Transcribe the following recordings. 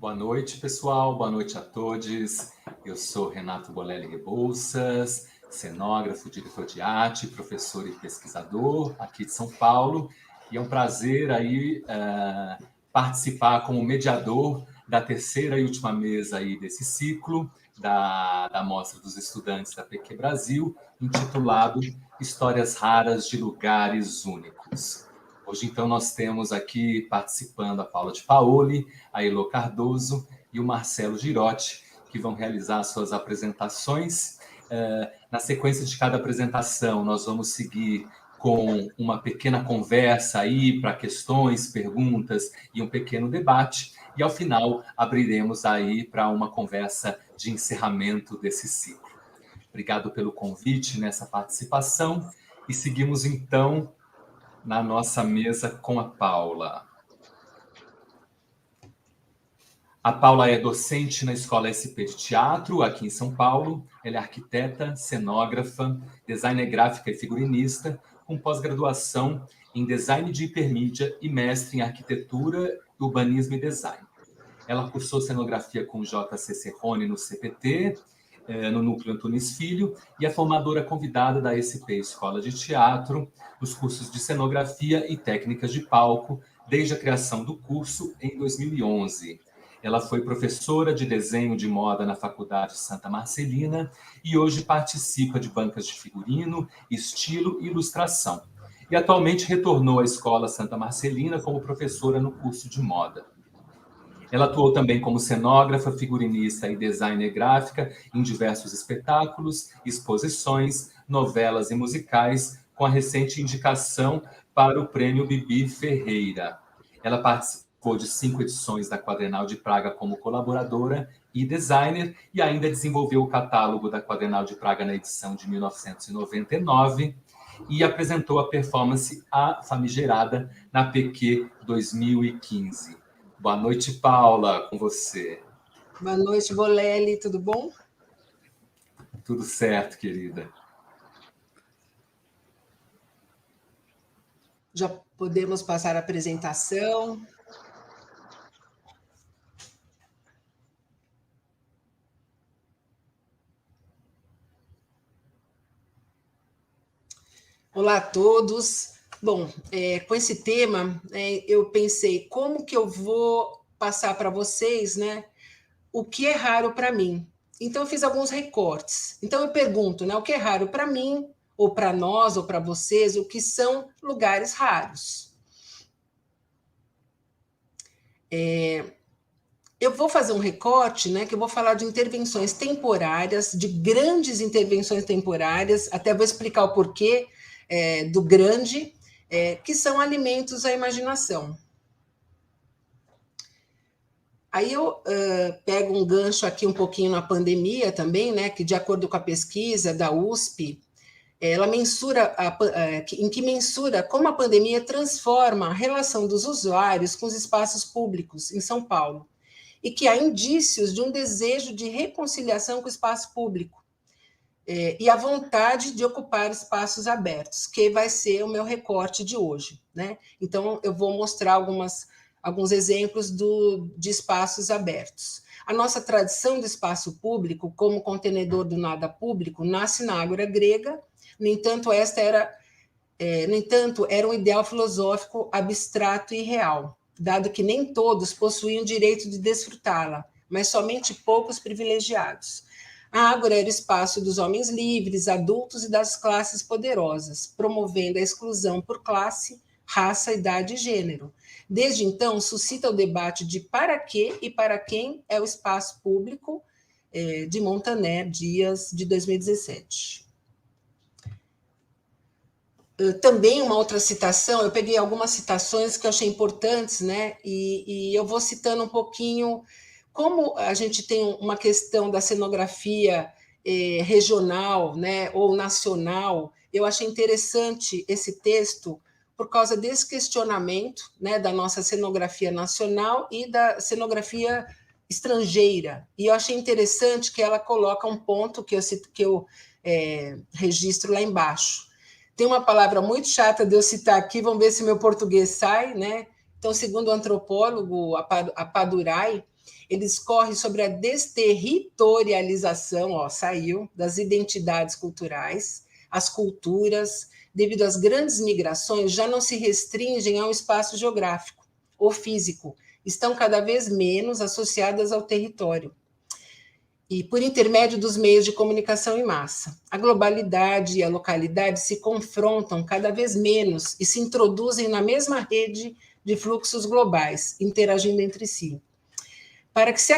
Boa noite, pessoal. Boa noite a todos. Eu sou Renato Bolelli Rebouças, cenógrafo, diretor de arte, professor e pesquisador aqui de São Paulo. E é um prazer aí participar como mediador da terceira e última mesa aí desse ciclo da Mostra dos Estudantes da PQ Brasil, intitulado Histórias Raras de Lugares Únicos. Hoje, então, nós temos aqui participando a Paula de Paoli, a Elô Cardoso e o Marcelo Girotti, que vão realizar suas apresentações. Na sequência de cada apresentação, nós vamos seguir com uma pequena conversa aí para questões, perguntas e um pequeno debate. E, ao final, abriremos aí para uma conversa de encerramento desse ciclo. Obrigado pelo convite nessa participação. E seguimos, então, na nossa mesa com a Paula. A Paula é docente na Escola SP de Teatro, aqui em São Paulo. Ela é arquiteta, cenógrafa, designer gráfica e figurinista, com pós-graduação em design de hipermídia e mestre em arquitetura, urbanismo e design. Ela cursou cenografia com J.C. Serrone no CPT, no Núcleo Antunes Filho, e é formadora convidada da SP Escola de Teatro, nos cursos de cenografia e técnicas de palco, desde a criação do curso em 2011. Ela foi professora de desenho de moda na Faculdade Santa Marcelina e hoje participa de bancas de figurino, estilo e ilustração. E atualmente retornou à Escola Santa Marcelina como professora no curso de moda. Ela atuou também como cenógrafa, figurinista e designer gráfica em diversos espetáculos, exposições, novelas e musicais, com a recente indicação para o Prêmio Bibi Ferreira. Ela participou de 5 edições da Quadrenal de Praga como colaboradora e designer e ainda desenvolveu o catálogo da Quadrenal de Praga na edição de 1999 e apresentou a performance A Famigerada na PQ 2015. Boa noite, Paula, com você. Boa noite, Bolelli, tudo bom? Tudo certo, querida. Já podemos passar a apresentação. Olá a todos. Bom, com esse tema, eu pensei como que eu vou passar para vocês, né, o que é raro para mim. Então, eu fiz alguns recortes. Então, eu pergunto, né, o que é raro para mim, ou para nós, ou para vocês, o que são lugares raros. Eu vou fazer um recorte, né, que eu vou falar de intervenções temporárias, de grandes intervenções temporárias, até vou explicar o porquê do grande, que são alimentos à imaginação. Aí eu pego um gancho aqui um pouquinho na pandemia também, né, que de acordo com a pesquisa da USP, ela mensura, em que mensura como a pandemia transforma a relação dos usuários com os espaços públicos em São Paulo, e que há indícios de um desejo de reconciliação com o espaço público, e a vontade de ocupar espaços abertos, que vai ser o meu recorte de hoje, né? Então, eu vou mostrar alguns exemplos de espaços abertos. A nossa tradição de espaço público, como contenedor do nada público, nasce na Ágora grega. No entanto, era um ideal filosófico abstrato e real, dado que nem todos possuíam o direito de desfrutá-la, mas somente poucos privilegiados. A Ágora era o espaço dos homens livres, adultos e das classes poderosas, promovendo a exclusão por classe, raça, idade e gênero. Desde então, suscita o debate de para que e para quem é o espaço público, de Montaner Dias, de 2017. Também uma outra citação, eu peguei algumas citações que eu achei importantes, né? E eu vou citando um pouquinho como a gente tem uma questão da cenografia regional, né, ou nacional. Eu achei interessante esse texto por causa desse questionamento, né, da nossa cenografia nacional e da cenografia estrangeira. E eu achei interessante que ela coloca um ponto que eu registro lá embaixo. Tem uma palavra muito chata de eu citar aqui, vamos ver se meu português sai, né? Então, segundo o antropólogo Apadurai, Ele discorre sobre a desterritorialização, ó, saiu, das identidades culturais, as culturas, devido às grandes migrações, já não se restringem ao espaço geográfico ou físico, estão cada vez menos associadas ao território. E por intermédio dos meios de comunicação em massa. A globalidade e a localidade se confrontam cada vez menos e se introduzem na mesma rede de fluxos globais, interagindo entre si. Para que se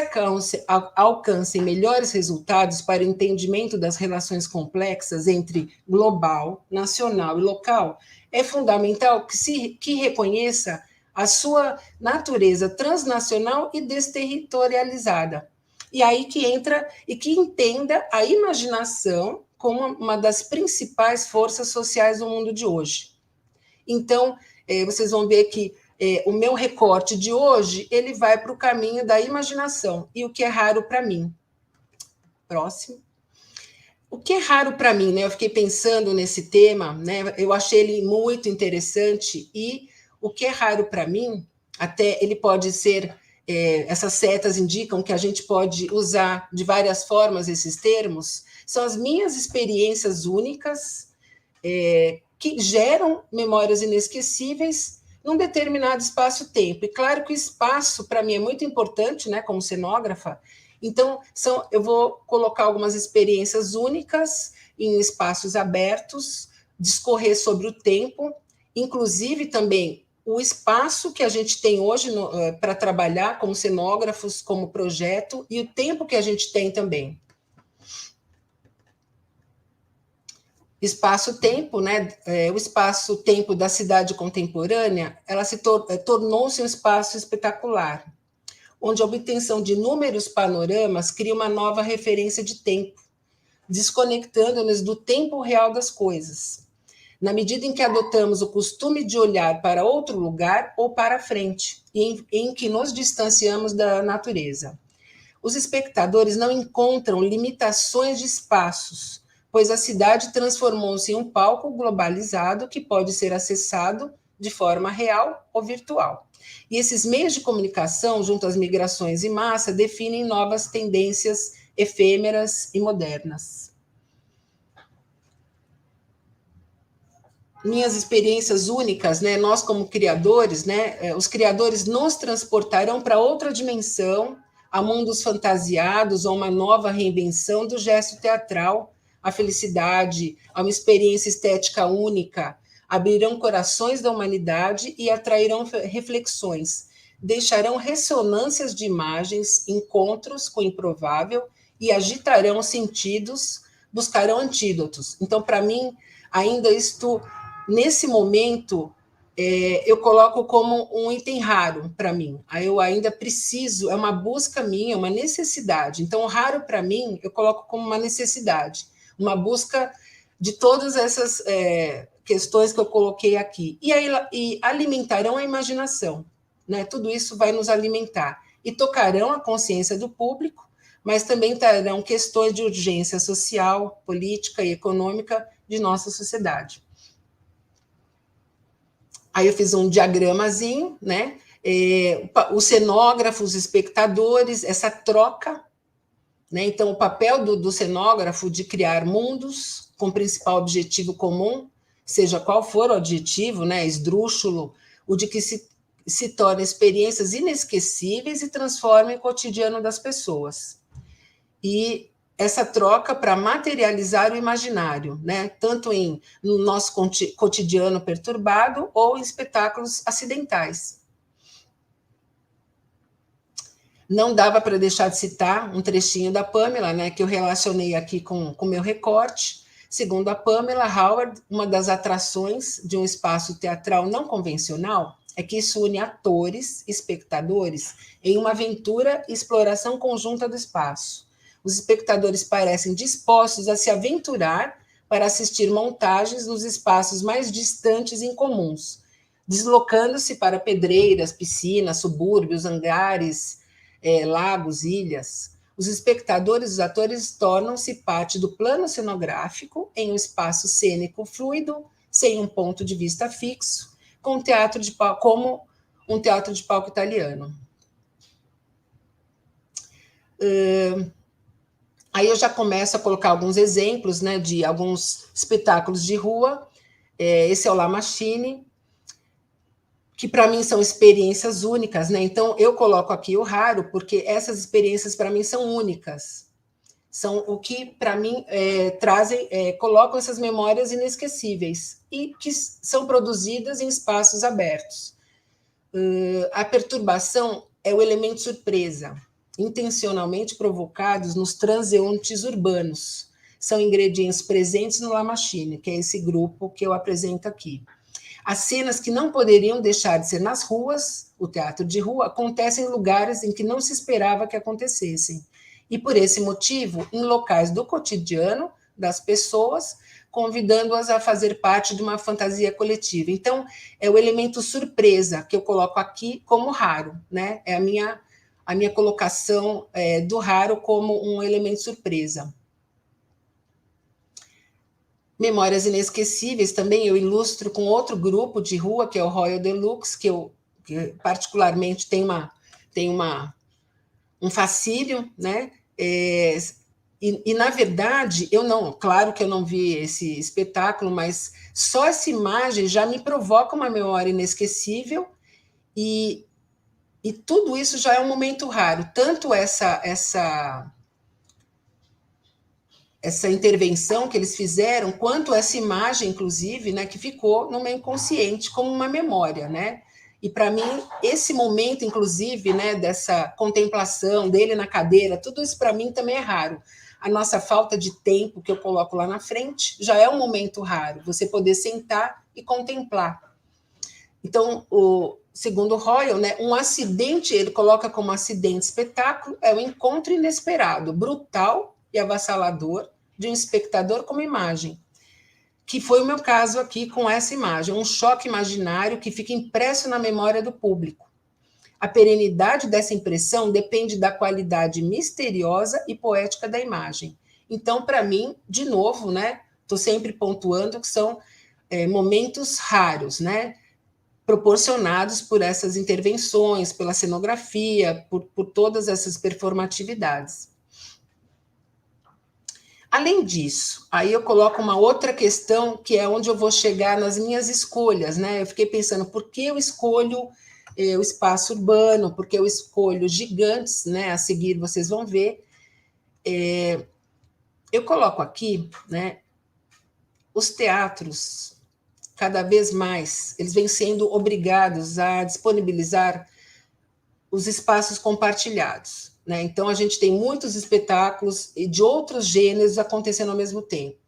alcancem melhores resultados para o entendimento das relações complexas entre global, nacional e local, é fundamental que reconheça a sua natureza transnacional e desterritorializada. E aí que entra e que entenda a imaginação como uma das principais forças sociais do mundo de hoje. Então, vocês vão ver que o meu recorte de hoje, ele vai para o caminho da imaginação, e o que é raro para mim. Próximo. O que é raro para mim, né? Eu fiquei pensando nesse tema, né? Eu achei ele muito interessante, e o que é raro para mim, até ele pode ser, essas setas indicam que a gente pode usar de várias formas esses termos, são as minhas experiências únicas, que geram memórias inesquecíveis num determinado espaço-tempo. E claro que o espaço, para mim, é muito importante, né, como cenógrafa. Então, eu vou colocar algumas experiências únicas em espaços abertos, discorrer sobre o tempo, inclusive também o espaço que a gente tem hoje para trabalhar como cenógrafos, como projeto, e o tempo que a gente tem também. Espaço-tempo, né? O espaço-tempo da cidade contemporânea, ela tornou-se um espaço espetacular, onde a obtenção de inúmeros panoramas cria uma nova referência de tempo, desconectando-nos do tempo real das coisas, na medida em que adotamos o costume de olhar para outro lugar ou para frente, em que nos distanciamos da natureza. Os espectadores não encontram limitações de espaços, pois a cidade transformou-se em um palco globalizado que pode ser acessado de forma real ou virtual. E esses meios de comunicação, junto às migrações em massa, definem novas tendências efêmeras e modernas. Minhas experiências únicas, né? Nós como criadores, né? Os criadores nos transportarão para outra dimensão, a mundos fantasiados, ou uma nova reinvenção do gesto teatral, a felicidade, a uma experiência estética única, abrirão corações da humanidade e atrairão reflexões, deixarão ressonâncias de imagens, encontros com o improvável e agitarão sentidos, buscarão antídotos. Então, para mim, ainda nesse momento, eu coloco como um item raro para mim. Eu ainda preciso, é uma busca minha, uma necessidade. Então, raro para mim, eu coloco como uma necessidade, uma busca de todas essas questões que eu coloquei aqui. E alimentarão a imaginação, né? Tudo isso vai nos alimentar. E tocarão a consciência do público, mas também trarão questões de urgência social, política e econômica de nossa sociedade. Aí eu fiz um diagramazinho, né? Os cenógrafos, os espectadores, essa troca, né? Então, o papel do cenógrafo de criar mundos com principal objetivo comum, seja qual for o objetivo, né? Esdrúxulo, o de que se tornem experiências inesquecíveis e transformem o cotidiano das pessoas. E essa troca para materializar o imaginário, né? Tanto no nosso cotidiano perturbado ou em espetáculos acidentais. Não dava para deixar de citar um trechinho da Pamela, né, que eu relacionei aqui com o meu recorte. Segundo a Pamela Howard, uma das atrações de um espaço teatral não convencional é que isso une atores, espectadores, em uma aventura e exploração conjunta do espaço. Os espectadores parecem dispostos a se aventurar para assistir montagens nos espaços mais distantes e incomuns, deslocando-se para pedreiras, piscinas, subúrbios, hangares, lagos, ilhas. Os espectadores, os atores, tornam-se parte do plano cenográfico em um espaço cênico fluido, sem um ponto de vista fixo, como um teatro de palco italiano. Aí eu já começo a colocar alguns exemplos, né, de alguns espetáculos de rua. Esse é o La Machine, que para mim são experiências únicas, né? Então eu coloco aqui o raro, porque essas experiências para mim são únicas. São o que para mim trazem, colocam essas memórias inesquecíveis e que são produzidas em espaços abertos. A perturbação é o elemento surpresa, intencionalmente provocados nos transeuntes urbanos. São ingredientes presentes no La Machine, que é esse grupo que eu apresento aqui. As cenas que não poderiam deixar de ser nas ruas, o teatro de rua, acontecem em lugares em que não se esperava que acontecessem. E, por esse motivo, em locais do cotidiano das pessoas, convidando-as a fazer parte de uma fantasia coletiva. Então, é o elemento surpresa que eu coloco aqui como raro, né? É a minha colocação do raro como um elemento surpresa. Memórias inesquecíveis também eu ilustro com outro grupo de rua, que é o Royal Deluxe, que particularmente tem um fascínio, né? Na verdade, claro que eu não vi esse espetáculo, mas só essa imagem já me provoca uma memória inesquecível e tudo isso já é um momento raro. Tanto essa intervenção que eles fizeram, quanto essa imagem, inclusive, né, que ficou no meu inconsciente como uma memória, né? E para mim, esse momento, inclusive, né, dessa contemplação dele na cadeira, tudo isso para mim também é raro. A nossa falta de tempo que eu coloco lá na frente já é um momento raro, você poder sentar e contemplar. Então, segundo Royal, né, um acidente, ele coloca como acidente espetáculo, é o encontro inesperado, brutal e avassalador de um espectador com uma imagem, que foi o meu caso aqui com essa imagem, um choque imaginário que fica impresso na memória do público. A perenidade dessa impressão depende da qualidade misteriosa e poética da imagem. Então, para mim, de novo, né, estou sempre pontuando que são momentos raros, né, proporcionados por essas intervenções, pela cenografia, por todas essas performatividades. Além disso, aí eu coloco uma outra questão, que é onde eu vou chegar nas minhas escolhas, né? Eu fiquei pensando, por que eu escolho o espaço urbano, por que eu escolho gigantes, né? A seguir vocês vão ver. Eu coloco aqui, né? Os teatros, cada vez mais, eles vêm sendo obrigados a disponibilizar os espaços compartilhados. Né? Então, a gente tem muitos espetáculos e de outros gêneros acontecendo ao mesmo tempo.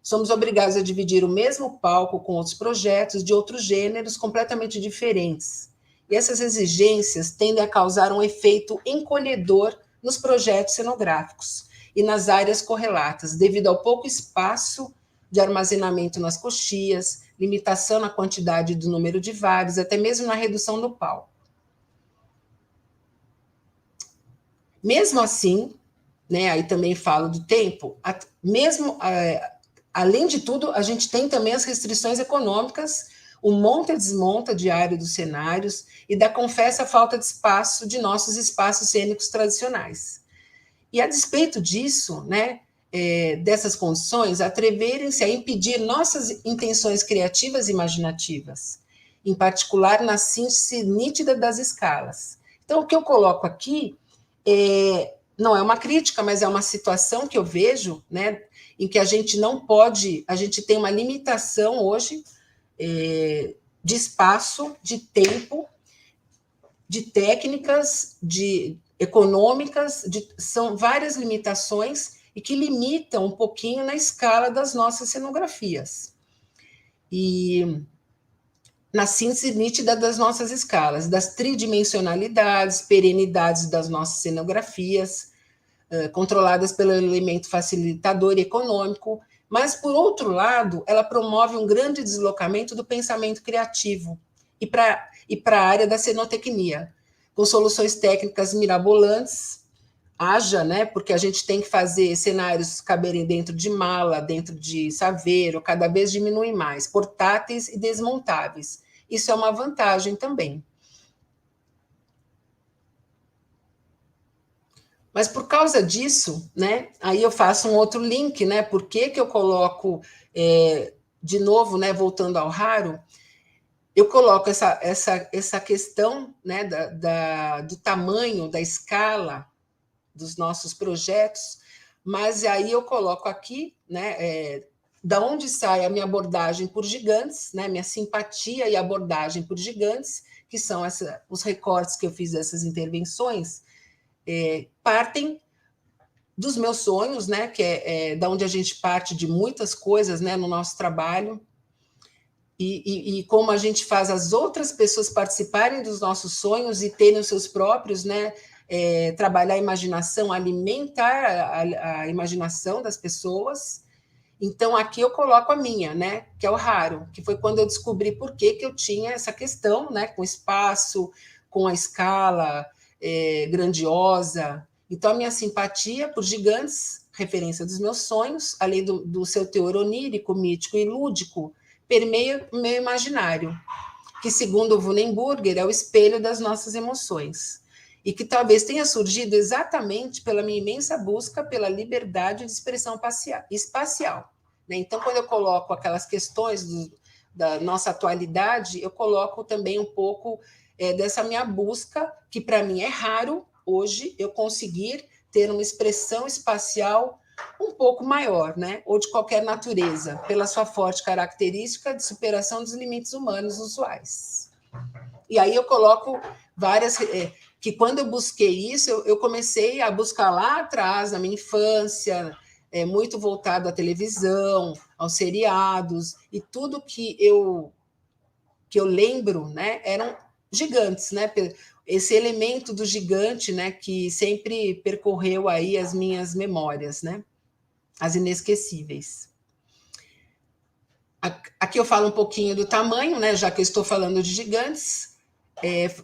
Somos obrigados a dividir o mesmo palco com outros projetos de outros gêneros completamente diferentes. E essas exigências tendem a causar um efeito encolhedor nos projetos cenográficos e nas áreas correlatas, devido ao pouco espaço de armazenamento nas coxias, limitação na quantidade do número de vários, até mesmo na redução do palco. Mesmo assim, né, aí também falo do tempo, além de tudo, a gente tem também as restrições econômicas, o monta e desmonta diário dos cenários e da confessa falta de espaço de nossos espaços cênicos tradicionais. E a despeito disso, né, dessas condições, atreverem-se a impedir nossas intenções criativas e imaginativas, em particular na síntese nítida das escalas. Então, o que eu coloco aqui não é uma crítica, mas é uma situação que eu vejo, né, em que a gente não pode, a gente tem uma limitação hoje de espaço, de tempo, de técnicas, de econômicas, são várias limitações e que limitam um pouquinho na escala das nossas cenografias. E na síntese nítida das nossas escalas, das tridimensionalidades, perenidades das nossas cenografias, controladas pelo elemento facilitador e econômico, mas, por outro lado, ela promove um grande deslocamento do pensamento criativo e para a área da cenotecnia, com soluções técnicas mirabolantes, né, porque a gente tem que fazer cenários caberem dentro de mala, dentro de saveiro, cada vez diminuem mais, portáteis e desmontáveis. Isso é uma vantagem também. Mas por causa disso, né, aí eu faço um outro link, né, por que eu coloco, de novo, né, voltando ao raro, eu coloco essa questão, né, do tamanho, da escala dos nossos projetos, mas aí eu coloco aqui, né, da onde sai a minha abordagem por gigantes, né, minha simpatia e abordagem por gigantes, que são os recortes que eu fiz dessas intervenções, partem dos meus sonhos, né, que é da onde a gente parte de muitas coisas, né, no nosso trabalho, e como a gente faz as outras pessoas participarem dos nossos sonhos e terem os seus próprios, né, trabalhar a imaginação, alimentar a imaginação das pessoas. Então, aqui eu coloco a minha, né, que é o raro, que foi quando eu descobri por que eu tinha essa questão, né, com espaço, com a escala grandiosa. Então, a minha simpatia por gigantes, referência dos meus sonhos, além do seu teor onírico, mítico e lúdico, permeia o meu imaginário, que, segundo o Wunenburger, é o espelho das nossas emoções, e que talvez tenha surgido exatamente pela minha imensa busca pela liberdade de expressão espacial. Né? Então, quando eu coloco aquelas questões da nossa atualidade, eu coloco também um pouco dessa minha busca, que para mim é raro hoje eu conseguir ter uma expressão espacial um pouco maior, né? Ou de qualquer natureza, pela sua forte característica de superação dos limites humanos usuais. E aí eu coloco várias... que quando eu busquei isso, eu comecei a buscar lá atrás, na minha infância, muito voltado à televisão, aos seriados, e tudo que eu lembro, né, eram gigantes, né? Esse elemento do gigante, né, que sempre percorreu aí as minhas memórias, né? As inesquecíveis. Aqui eu falo um pouquinho do tamanho, né, já que eu estou falando de gigantes.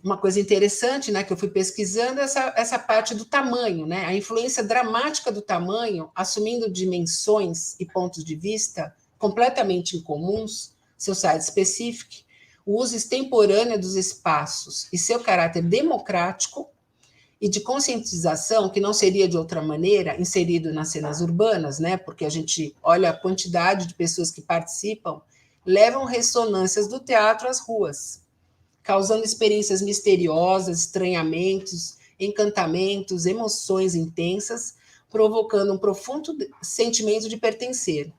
Uma coisa interessante, né, que eu fui pesquisando, essa parte do tamanho, né, a influência dramática do tamanho, assumindo dimensões e pontos de vista completamente incomuns, seu site específico, o uso extemporâneo dos espaços e seu caráter democrático e de conscientização, que não seria de outra maneira inserido nas cenas urbanas, né? Porque a gente olha a quantidade de pessoas que participam, levam ressonâncias do teatro às ruas, causando experiências misteriosas, estranhamentos, encantamentos, emoções intensas, provocando um profundo sentimento de pertencer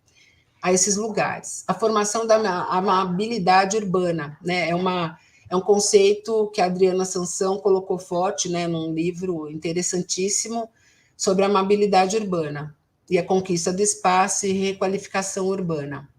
a esses lugares. A formação da amabilidade urbana, né? É um conceito que a Adriana Sansão colocou forte, né, num livro interessantíssimo sobre a amabilidade urbana e a conquista do espaço e requalificação urbana.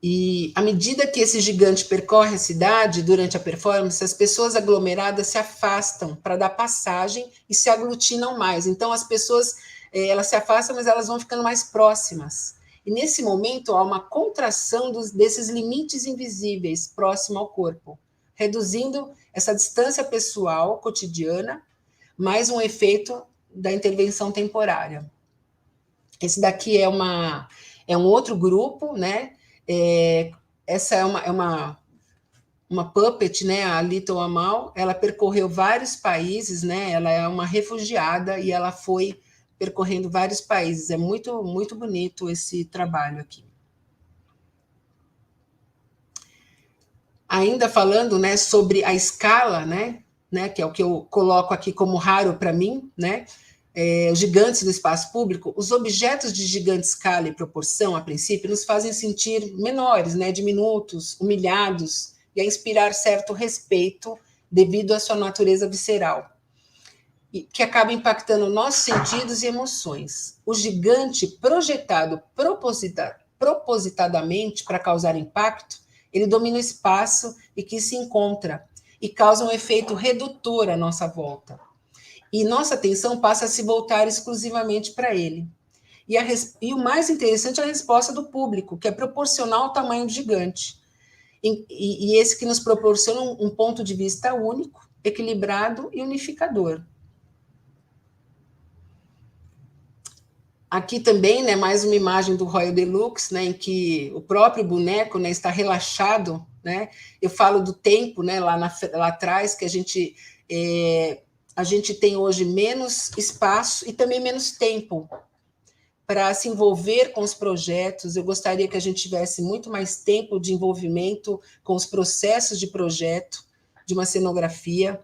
E à medida que esse gigante percorre a cidade durante a performance, as pessoas aglomeradas se afastam para dar passagem e se aglutinam mais. Então, as pessoas elas se afastam, mas elas vão ficando mais próximas. E nesse momento há uma contração desses limites invisíveis próximo ao corpo, reduzindo essa distância pessoal cotidiana, mais um efeito da intervenção temporária. Esse daqui é um outro grupo, né? Essa é uma puppet, né? A Little Amal, ela percorreu vários países, né? Ela é uma refugiada e ela foi percorrendo vários países. É muito, muito bonito esse trabalho aqui. Ainda falando, né, sobre a escala, né, que é o que eu coloco aqui como raro para mim, né, gigantes do espaço público, os objetos de gigante escala e proporção, a princípio, nos fazem sentir menores, né, diminutos, humilhados, e a inspirar certo respeito devido à sua natureza visceral, que acaba impactando nossos sentidos e emoções. O gigante projetado propositadamente para causar impacto, ele domina o espaço e que se encontra e causa um efeito redutor à nossa volta. E nossa atenção passa a se voltar exclusivamente para ele. E o mais interessante é a resposta do público, que é proporcional ao tamanho do gigante. E esse que nos proporciona um ponto de vista único, equilibrado e unificador. Aqui também, né, mais uma imagem do Royal Deluxe, né, em que o próprio boneco, né, está relaxado, né? Eu falo do tempo, né, lá atrás, que a gente a gente tem hoje menos espaço e também menos tempo para se envolver com os projetos. Eu gostaria que a gente tivesse muito mais tempo de envolvimento com os processos de projeto de uma cenografia.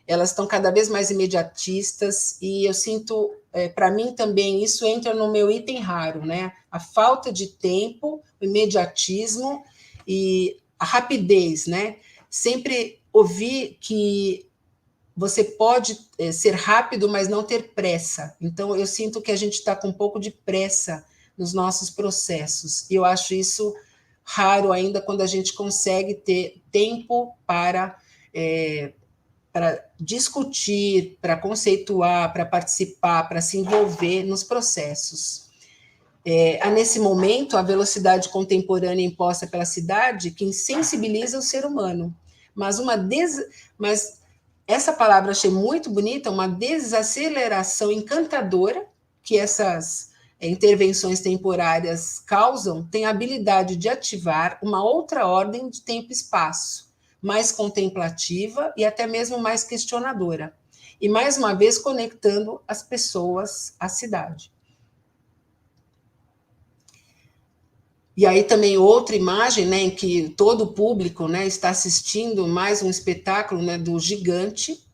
Elas estão cada vez mais imediatistas e eu sinto, para mim também, isso entra no meu item raro, né? A falta de tempo, o imediatismo e a rapidez, né? Sempre ouvi que você pode ser rápido, mas não ter pressa. Então, eu sinto que a gente está com um pouco de pressa nos nossos processos. E eu acho isso raro ainda quando a gente consegue ter tempo para discutir, para conceituar, para participar, para se envolver nos processos. Há nesse momento a velocidade contemporânea imposta pela cidade que insensibiliza o ser humano, mas essa palavra achei muito bonita, uma desaceleração encantadora que essas intervenções temporárias causam, tem a habilidade de ativar uma outra ordem de tempo e espaço, mais contemplativa e até mesmo mais questionadora. E, mais uma vez, conectando as pessoas à cidade. E aí também outra imagem, né, em que todo o público, né, está assistindo mais um espetáculo, né, do gigante,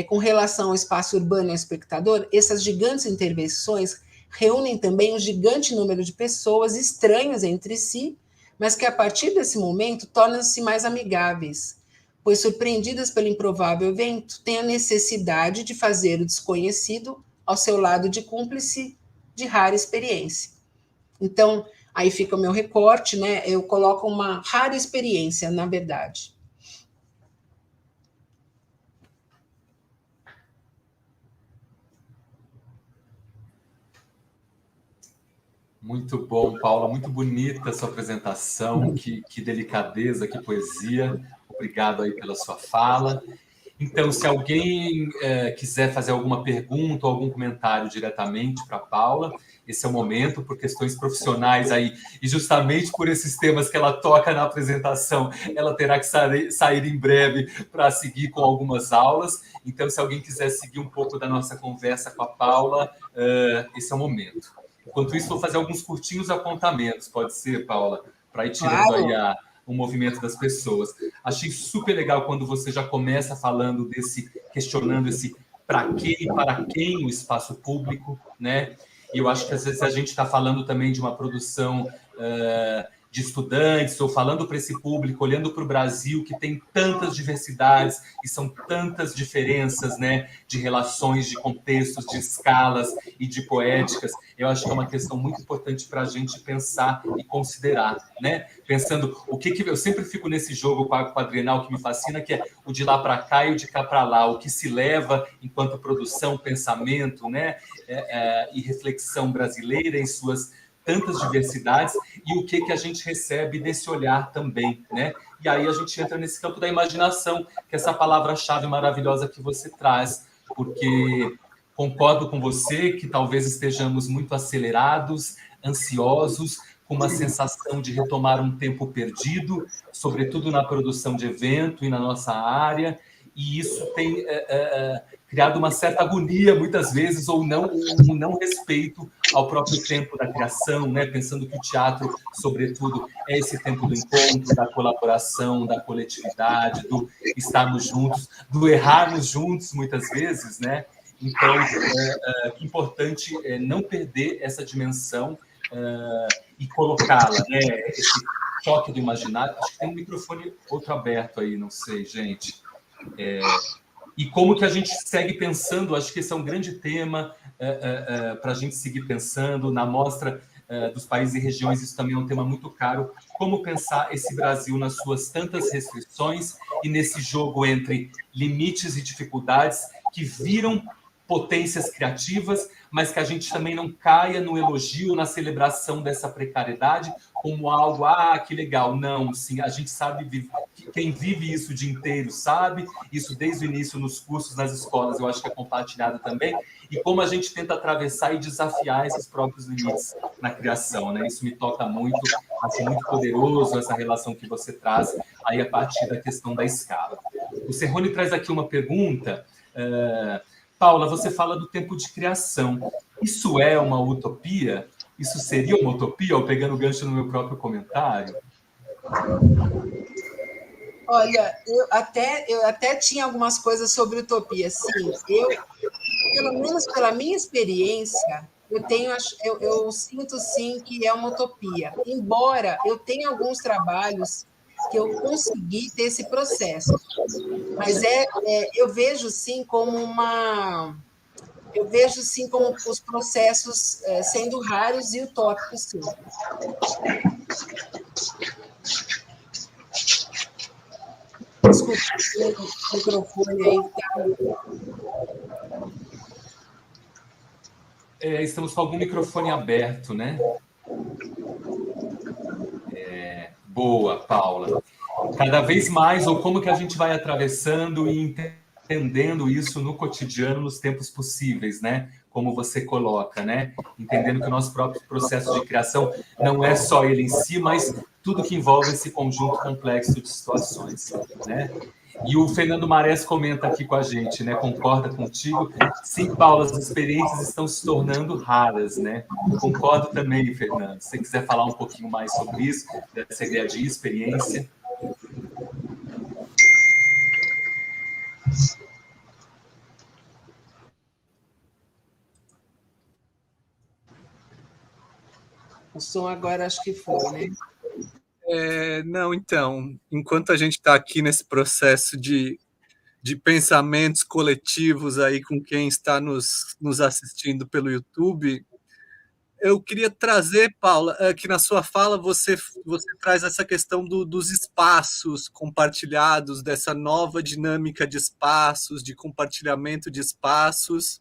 com relação ao espaço urbano e ao espectador. Essas gigantes intervenções reúnem também um gigante número de pessoas estranhas entre si, mas que a partir desse momento tornam-se mais amigáveis, pois surpreendidas pelo improvável evento, têm a necessidade de fazer o desconhecido ao seu lado de cúmplice de rara experiência. Então, aí fica o meu recorte, né? Eu coloco uma rara experiência, na verdade. Muito bom, Paula, muito bonita a sua apresentação, que delicadeza, que poesia. Obrigado aí pela sua fala. Então, se alguém quiser fazer alguma pergunta ou algum comentário diretamente para a Paula, esse é o momento, por questões profissionais aí, e justamente por esses temas que ela toca na apresentação, ela terá que sair em breve para seguir com algumas aulas. Então, se alguém quiser seguir um pouco da nossa conversa com a Paula, esse é o momento. Enquanto isso, vou fazer alguns curtinhos apontamentos, pode ser, Paula, para ir tirando aí o movimento das pessoas. Achei super legal quando você já começa falando questionando esse para quê e para quem o espaço público, né? E eu acho que às vezes a gente está falando também de uma produção de estudantes, ou falando para esse público, olhando para o Brasil, que tem tantas diversidades e são tantas diferenças, né, de relações, de contextos, de escalas e de poéticas. Eu acho que é uma questão muito importante para a gente pensar e considerar, né? Pensando o que eu sempre fico nesse jogo com a quadrienal que me fascina, que é o de lá para cá e o de cá para lá, o que se leva enquanto produção, pensamento, né, e reflexão brasileira em suas tantas diversidades, e o que a gente recebe desse olhar também, né? E aí a gente entra nesse campo da imaginação, que é essa palavra-chave maravilhosa que você traz, porque concordo com você que talvez estejamos muito acelerados, ansiosos, com uma sensação de retomar um tempo perdido, sobretudo na produção de evento e na nossa área, e isso tem criado uma certa agonia, muitas vezes, ou não, um não respeito ao próprio tempo da criação, né? Pensando que o teatro, sobretudo, é esse tempo do encontro, da colaboração, da coletividade, do estarmos juntos, do errarmos juntos, muitas vezes, né? Então, que importante não perder essa dimensão e colocá-la, né? Esse toque do imaginário. Acho que tem um microfone outro aberto aí, não sei, gente. E como que a gente segue pensando, acho que esse é um grande tema para a gente seguir pensando. Na mostra dos países e regiões, isso também é um tema muito caro. Como pensar esse Brasil nas suas tantas restrições e nesse jogo entre limites e dificuldades que viram potências criativas, mas que a gente também não caia no elogio, na celebração dessa precariedade como algo, que legal. Não, sim, a gente sabe, quem vive isso o dia inteiro sabe, isso desde o início nos cursos, nas escolas, eu acho que é compartilhado também, e como a gente tenta atravessar e desafiar esses próprios limites na criação, né? Isso me toca muito, acho muito poderoso essa relação que você traz aí a partir da questão da escala. O Serrone traz aqui uma pergunta Paula, você fala do tempo de criação. Isso é uma utopia? Isso seria uma utopia? Ou pegando o gancho no meu próprio comentário? Olha, eu até tinha algumas coisas sobre utopia. Sim, pelo menos pela minha experiência, eu sinto sim que é uma utopia. Embora eu tenha alguns trabalhos que eu consegui ter esse processo, mas eu vejo sim como os processos sendo raros e utópicos, sim. Desculpa, o microfone aí tá. Estamos com algum microfone aberto, né? Boa, Paula. Cada vez mais, ou como que a gente vai atravessando e entendendo isso no cotidiano, nos tempos possíveis, né? Como você coloca, né? Entendendo que o nosso próprio processo de criação não é só ele em si, mas tudo que envolve esse conjunto complexo de situações, né? E o Fernando Marés comenta aqui com a gente, né? Concorda contigo? Sim, Paula, as experiências estão se tornando raras, né? Concordo também, Fernando. Se você quiser falar um pouquinho mais sobre isso, dessa ideia de experiência. O som agora acho que foi, né? Não, então, enquanto a gente está aqui nesse processo de pensamentos coletivos aí com quem está nos assistindo pelo YouTube, eu queria trazer, Paula, que na sua fala você traz essa questão dos espaços compartilhados, dessa nova dinâmica de espaços, de compartilhamento de espaços.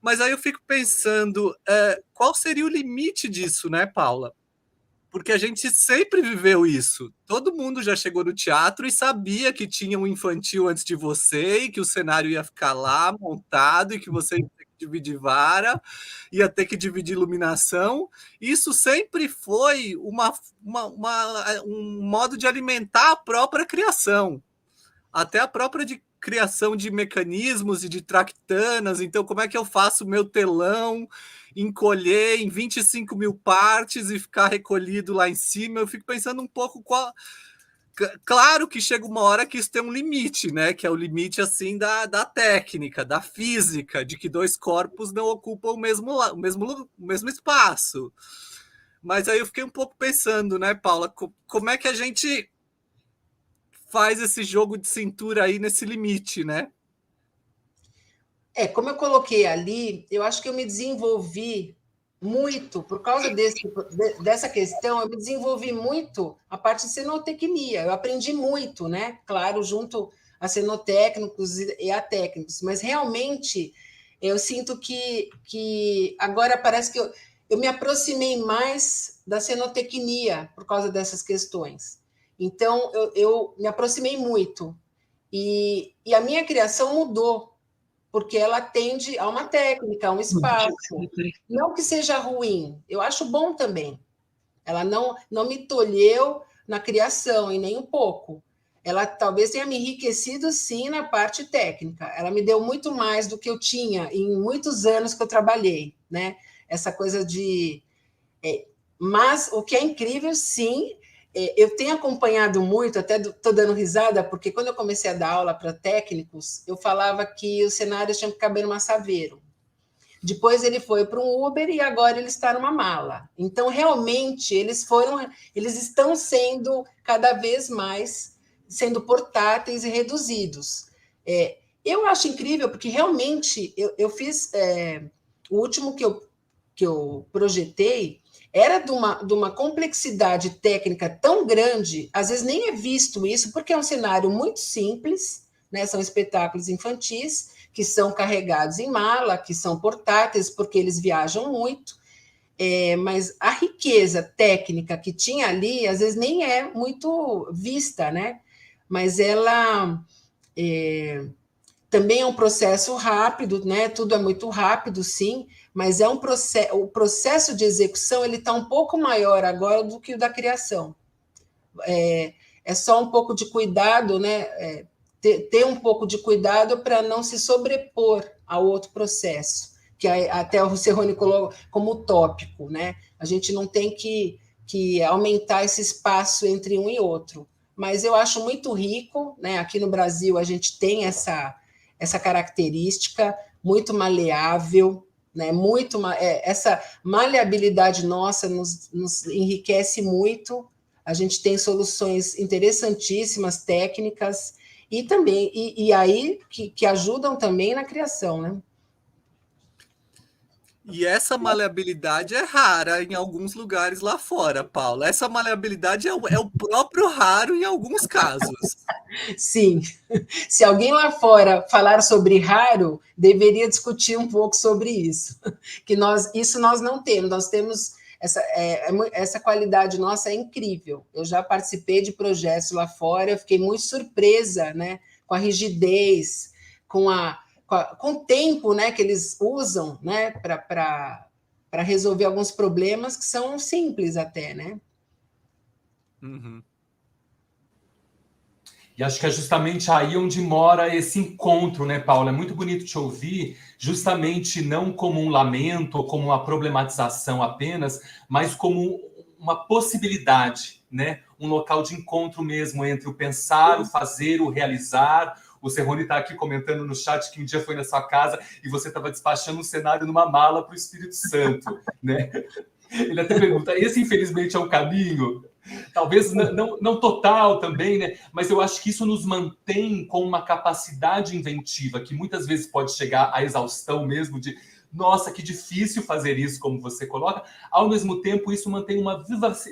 Mas aí eu fico pensando, qual seria o limite disso, né, Paula? Porque a gente sempre viveu isso. Todo mundo já chegou no teatro e sabia que tinha um infantil antes de você e que o cenário ia ficar lá montado e que você ia ter que dividir vara, ia ter que dividir iluminação. Isso sempre foi um modo de alimentar a própria criação, até a própria criação de mecanismos e de tractanas. Então, como é que eu faço meu telão encolher em 25 mil partes e ficar recolhido lá em cima? Eu fico pensando um pouco qual. Claro que chega uma hora que isso tem um limite, né? Que é o limite assim da técnica, da física, de que dois corpos não ocupam o mesmo espaço. Mas aí eu fiquei um pouco pensando, né, Paula, como é que a gente faz esse jogo de cintura aí nesse limite, né? Como eu coloquei ali, eu acho que eu me desenvolvi muito, por causa dessa questão, eu me desenvolvi muito a parte de cenotecnia, eu aprendi muito, né? Claro, junto a cenotécnicos e a técnicos, mas realmente eu sinto que agora parece que eu me aproximei mais da cenotecnia por causa dessas questões. Então, eu me aproximei muito. E a minha criação mudou, porque ela atende a uma técnica, a um espaço. Não que seja ruim, eu acho bom também. Ela não me tolheu na criação, e nem um pouco. Ela talvez tenha me enriquecido, sim, na parte técnica. Ela me deu muito mais do que eu tinha em muitos anos que eu trabalhei, né? Essa coisa de... Mas o que é incrível, sim, eu tenho acompanhado muito, até estou dando risada, porque quando eu comecei a dar aula para técnicos, eu falava que os cenários tinham que caber numa Saveiro. Depois ele foi para um Uber e agora ele está numa mala. Então, realmente, eles estão sendo cada vez mais sendo portáteis e reduzidos. Eu acho incrível, porque realmente eu fiz o último que eu projetei era de uma complexidade técnica tão grande, às vezes nem é visto isso, porque é um cenário muito simples, né? São espetáculos infantis que são carregados em mala, que são portáteis, porque eles viajam muito, mas a riqueza técnica que tinha ali, às vezes nem é muito vista, né? Mas ela também é um processo rápido, né? Tudo é muito rápido, sim, mas é um processo. O processo de execução ele está um pouco maior agora do que o da criação. É só um pouco de cuidado, né? ter um pouco de cuidado para não se sobrepor ao outro processo, que até o Cerrone colocou como utópico, né? A gente não tem que aumentar esse espaço entre um e outro. Mas eu acho muito rico, né? Aqui no Brasil a gente tem essa característica muito maleável, né? Essa maleabilidade nossa nos enriquece muito. A gente tem soluções interessantíssimas, técnicas, e também aí que ajudam também na criação, né? E essa maleabilidade é rara em alguns lugares lá fora, Paula. Essa maleabilidade é o próprio raro em alguns casos. Sim. Se alguém lá fora falar sobre raro, deveria discutir um pouco sobre isso. Que isso nós não temos. Nós temos essa qualidade nossa é incrível. Eu já participei de projetos lá fora, eu fiquei muito surpresa, né, com a rigidez, com o tempo, né, que eles usam, né, para resolver alguns problemas que são simples até, né? Uhum. E acho que é justamente aí onde mora esse encontro, né, Paula? É muito bonito te ouvir, justamente não como um lamento ou como uma problematização apenas, mas como uma possibilidade, né? Um local de encontro mesmo entre o pensar, o fazer, o realizar. O Cerrone está aqui comentando no chat que um dia foi na sua casa e você estava despachando um cenário numa mala para o Espírito Santo, né? Ele até pergunta, esse infelizmente é o caminho? Talvez não total também, né? Mas eu acho que isso nos mantém com uma capacidade inventiva que muitas vezes pode chegar à exaustão mesmo de nossa, que difícil fazer isso, como você coloca. Ao mesmo tempo, isso mantém uma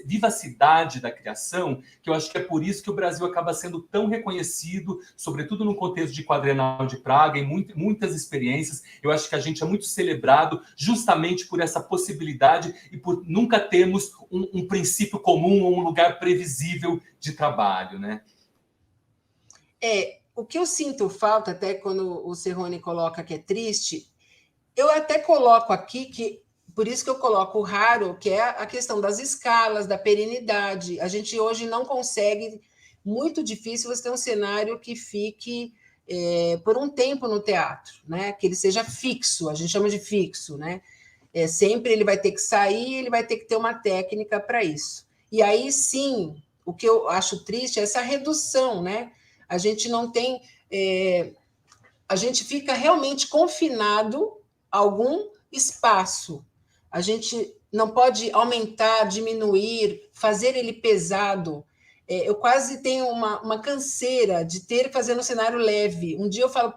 vivacidade da criação, que eu acho que é por isso que o Brasil acaba sendo tão reconhecido, sobretudo no contexto de Quadrenal de Praga, em muitas experiências. Eu acho que a gente é muito celebrado justamente por essa possibilidade e por nunca termos um princípio comum ou um lugar previsível de trabalho, né? O que eu sinto falta, até quando o Cerrone coloca que é triste, eu até coloco aqui por isso que eu coloco o raro, que é a questão das escalas, da perenidade. A gente hoje não consegue, muito difícil você ter um cenário que fique por um tempo no teatro, né? Que ele seja fixo, a gente chama de fixo, né? Sempre ele vai ter que sair, ele vai ter que ter uma técnica para isso. E aí sim, o que eu acho triste é essa redução, né? A gente não tem. A gente fica realmente confinado a algum espaço. A gente não pode aumentar, diminuir, fazer ele pesado. Eu quase tenho uma canseira de ter fazendo um cenário leve. Um dia eu falo,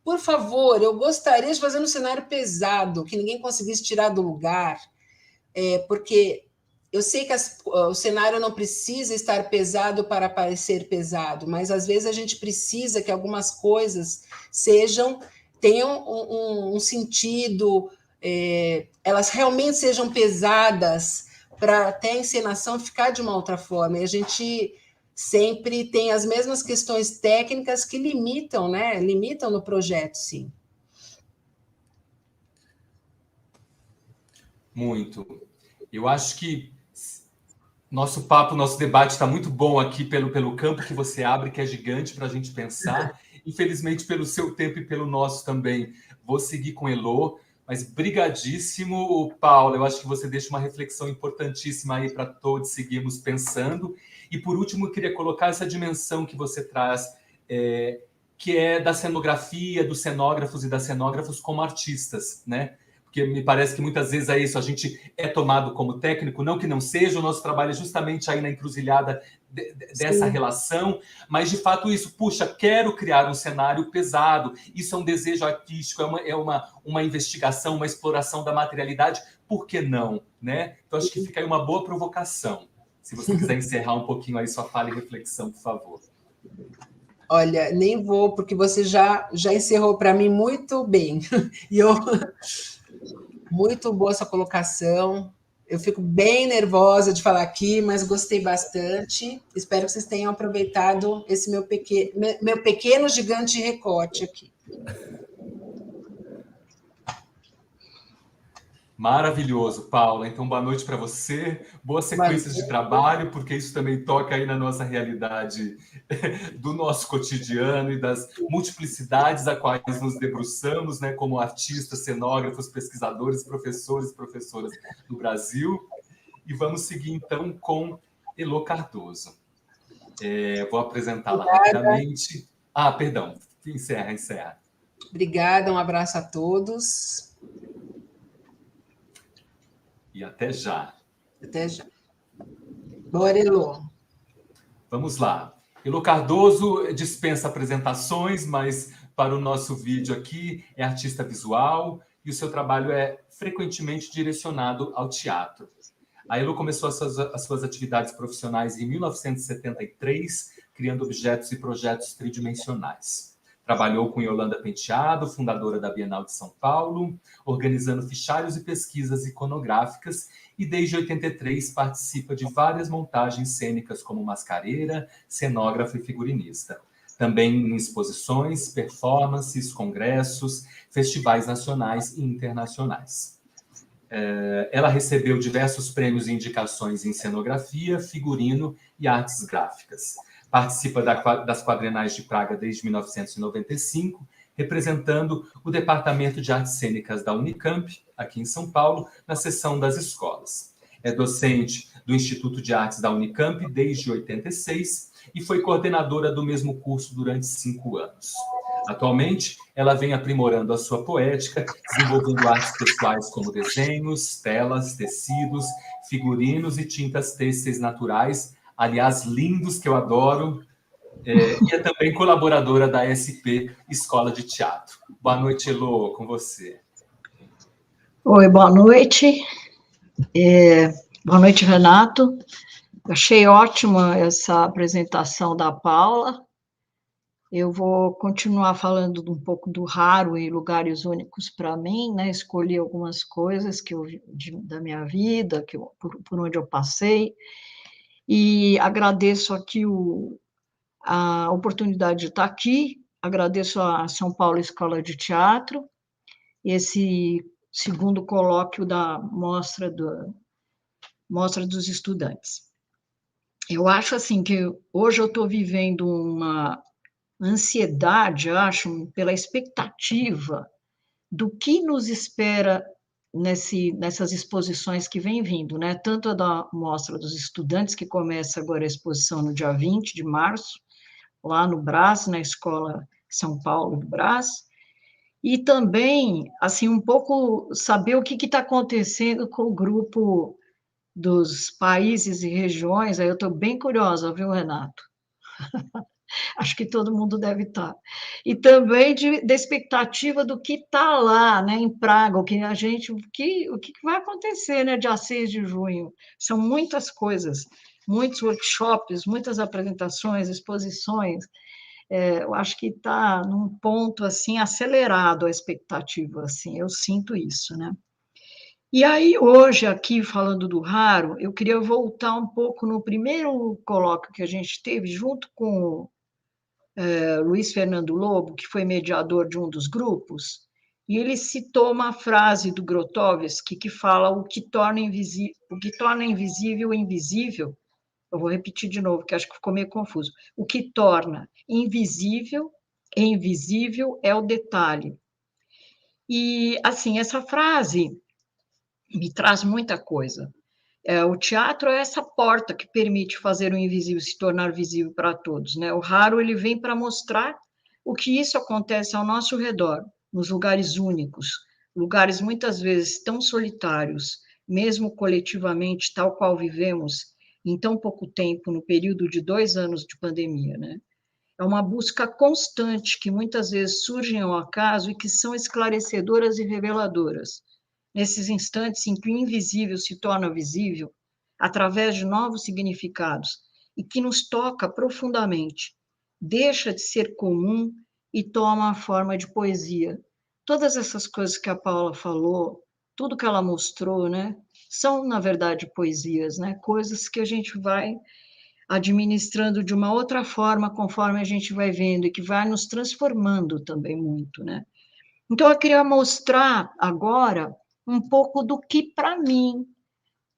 por favor, eu gostaria de fazer um cenário pesado, que ninguém conseguisse tirar do lugar, porque eu sei que o cenário não precisa estar pesado para parecer pesado, mas às vezes a gente precisa que algumas coisas tenham um sentido, elas realmente sejam pesadas para até a encenação ficar de uma outra forma. E a gente sempre tem as mesmas questões técnicas que limitam, né? Limitam no projeto, sim. Muito. Eu acho que nosso papo, nosso debate está muito bom aqui pelo campo que você abre, que é gigante para a gente pensar. Infelizmente, pelo seu tempo e pelo nosso também. Vou seguir com Elô, mas brigadíssimo, Paulo. Eu acho que você deixa uma reflexão importantíssima aí para todos seguirmos pensando. E, por último, eu queria colocar essa dimensão que você traz, que é da cenografia, dos cenógrafos e das cenógrafas como artistas, né? Porque me parece que muitas vezes é isso, a gente é tomado como técnico, não que não seja, o nosso trabalho é justamente aí na encruzilhada dessa relação, mas de fato isso, puxa, quero criar um cenário pesado, isso é um desejo artístico, é uma investigação, uma exploração da materialidade, por que não? Né? Então acho que fica aí uma boa provocação. Se você quiser encerrar um pouquinho aí sua fala e reflexão, por favor. Olha, nem vou, porque você já encerrou para mim muito bem. E eu... Muito boa essa colocação. Eu fico bem nervosa de falar aqui, mas gostei bastante. Espero que vocês tenham aproveitado esse meu pequeno gigante recorte aqui. Maravilhoso, Paula. Então, boa noite para você, boas sequências de trabalho, porque isso também toca aí na nossa realidade do nosso cotidiano e das multiplicidades a quais nos debruçamos, né, como artistas, cenógrafos, pesquisadores, professores e professoras do Brasil. E vamos seguir, então, com Elô Cardoso. Vou apresentá-la rapidamente. Ah, perdão. Encerra. Obrigada, um abraço a todos. E até já. Até já. Bora, Elô. Vamos lá. Elô Cardoso dispensa apresentações, mas para o nosso vídeo aqui é artista visual e o seu trabalho é frequentemente direcionado ao teatro. A Elô começou as suas atividades profissionais em 1973, criando objetos e projetos tridimensionais. Trabalhou com Yolanda Penteado, fundadora da Bienal de São Paulo, organizando fichários e pesquisas iconográficas, e desde 83 participa de várias montagens cênicas como mascareira, cenógrafa e figurinista. Também em exposições, performances, congressos, festivais nacionais e internacionais. Ela recebeu diversos prêmios e indicações em cenografia, figurino e artes gráficas. Participa das Quadrenais de Praga desde 1995, representando o Departamento de Artes Cênicas da Unicamp, aqui em São Paulo, na seção das escolas. É docente do Instituto de Artes da Unicamp desde 86 e foi coordenadora do mesmo curso durante 5 anos. Atualmente, ela vem aprimorando a sua poética, desenvolvendo artes textuais como desenhos, telas, tecidos, figurinos e tintas têxteis naturais, aliás, lindos, que eu adoro, e é também colaboradora da SP Escola de Teatro. Boa noite, Elô, com você. Oi, boa noite. Boa noite, Renato. Achei ótima essa apresentação da Paula. Eu vou continuar falando um pouco do raro e lugares únicos para mim, né? Escolhi algumas coisas da minha vida, por onde eu passei, e agradeço aqui a oportunidade de estar aqui, agradeço a São Paulo Escola de Teatro, esse segundo colóquio da Mostra dos Estudantes. Eu acho assim que hoje eu estou vivendo uma ansiedade, acho, pela expectativa do que nos espera nessas exposições que vem vindo, né? Tanto a da Mostra dos Estudantes, que começa agora a exposição no dia 20 de março, lá no Brás, na Escola São Paulo do Brás, e também, assim, um pouco saber o que está acontecendo com o grupo dos países e regiões. Aí eu estou bem curiosa, viu, Renato? Acho que todo mundo deve estar. E também da expectativa do que está lá, né, em Praga, o que vai acontecer, né, dia 6 de junho. São muitas coisas, muitos workshops, muitas apresentações, exposições. Eu acho que está num ponto, assim, acelerado a expectativa, assim, eu sinto isso, né? E aí, hoje, aqui, falando do raro, eu queria voltar um pouco no primeiro colóquio que a gente teve, junto com o Luiz Fernando Lobo, que foi mediador de um dos grupos, e ele citou uma frase do Grotowski que fala o que torna invisível invisível. Eu vou repetir de novo, que acho que ficou meio confuso. O que torna invisível é o detalhe. E, assim, essa frase me traz muita coisa. O teatro é essa porta que permite fazer o invisível se tornar visível para todos, né? O raro, ele vem para mostrar o que isso acontece ao nosso redor, nos lugares únicos, lugares muitas vezes tão solitários, mesmo coletivamente, tal qual vivemos em tão pouco tempo, no período de 2 anos de pandemia, né? É uma busca constante que muitas vezes surgem ao acaso e que são esclarecedoras e reveladoras. Nesses instantes em que o invisível se torna visível, através de novos significados, e que nos toca profundamente, deixa de ser comum e toma a forma de poesia. Todas essas coisas que a Paula falou, tudo que ela mostrou, né, são, na verdade, poesias, né, coisas que a gente vai administrando de uma outra forma conforme a gente vai vendo e que vai nos transformando também muito, né. Então, eu queria mostrar agora um pouco do que, para mim,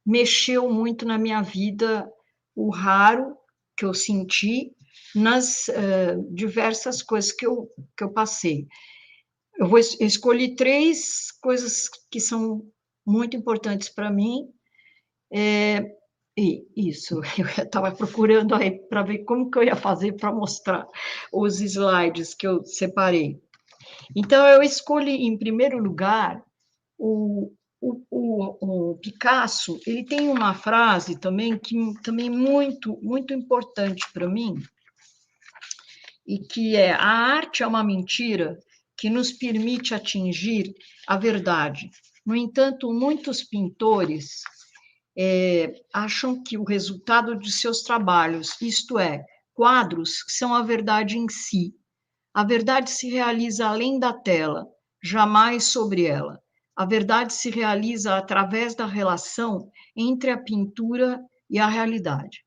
mexeu muito na minha vida, o raro que eu senti nas diversas coisas que eu passei. Eu escolhi 3 coisas que são muito importantes para mim. Isso, eu estava procurando aí para ver como que eu ia fazer para mostrar os slides que eu separei. Então, eu escolhi, em primeiro lugar, o Picasso. Ele tem uma frase também que também muito, muito importante para mim, e que é: a arte é uma mentira que nos permite atingir a verdade. No entanto, muitos pintores acham que o resultado de seus trabalhos, isto é, quadros, são a verdade em si. A verdade se realiza além da tela, jamais sobre ela. A verdade se realiza através da relação entre a pintura e a realidade.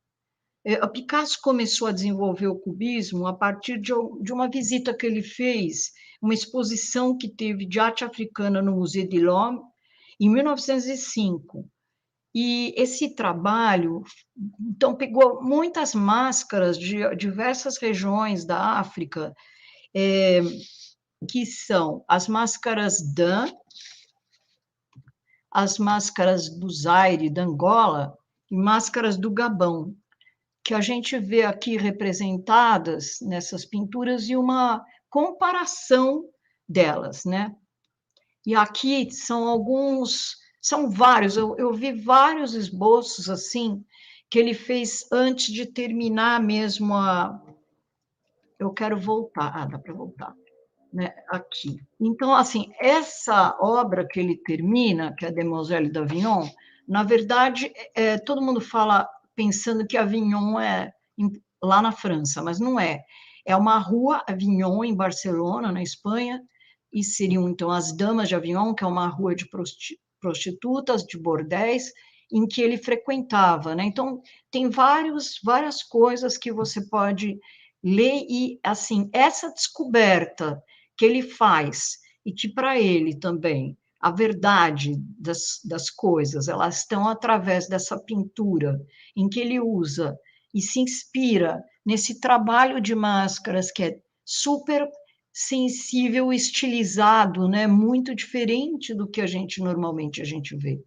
O Picasso começou a desenvolver o cubismo a partir de uma visita que ele fez, uma exposição que teve de arte africana no Musée de l'Homme, em 1905. E esse trabalho, então, pegou muitas máscaras de diversas regiões da África, que são as máscaras Dan, as máscaras do Zaire, da Angola, e máscaras do Gabão, que a gente vê aqui representadas nessas pinturas e uma comparação delas, né? E aqui são vários, eu vi vários esboços assim, que ele fez antes de terminar mesmo eu quero voltar, dá para voltar, né, aqui. Então, assim, essa obra que ele termina, que é a Demoiselle d'Avignon, na verdade, todo mundo fala pensando que Avignon é lá na França, mas não é. É uma rua, Avignon, em Barcelona, na Espanha, e seriam, então, as Damas de Avignon, que é uma rua de prostitutas, de bordéis, em que ele frequentava, né? Então, tem várias coisas que você pode ler e, assim, essa descoberta que ele faz, e que para ele também, a verdade das coisas, elas estão através dessa pintura, em que ele usa e se inspira nesse trabalho de máscaras que é super sensível, estilizado, né? Muito diferente do que normalmente a gente vê,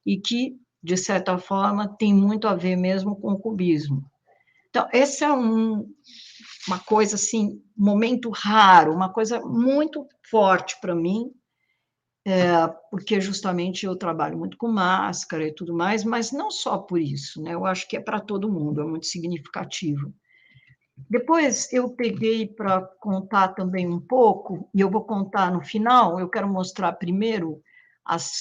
e que, de certa forma, tem muito a ver mesmo com o cubismo. Então, esse é uma coisa assim, um momento raro, uma coisa muito forte para mim, porque justamente eu trabalho muito com máscara e tudo mais, mas não só por isso, né? Eu acho que é para todo mundo, é muito significativo. Depois eu peguei para contar também um pouco, e eu vou contar no final, eu quero mostrar primeiro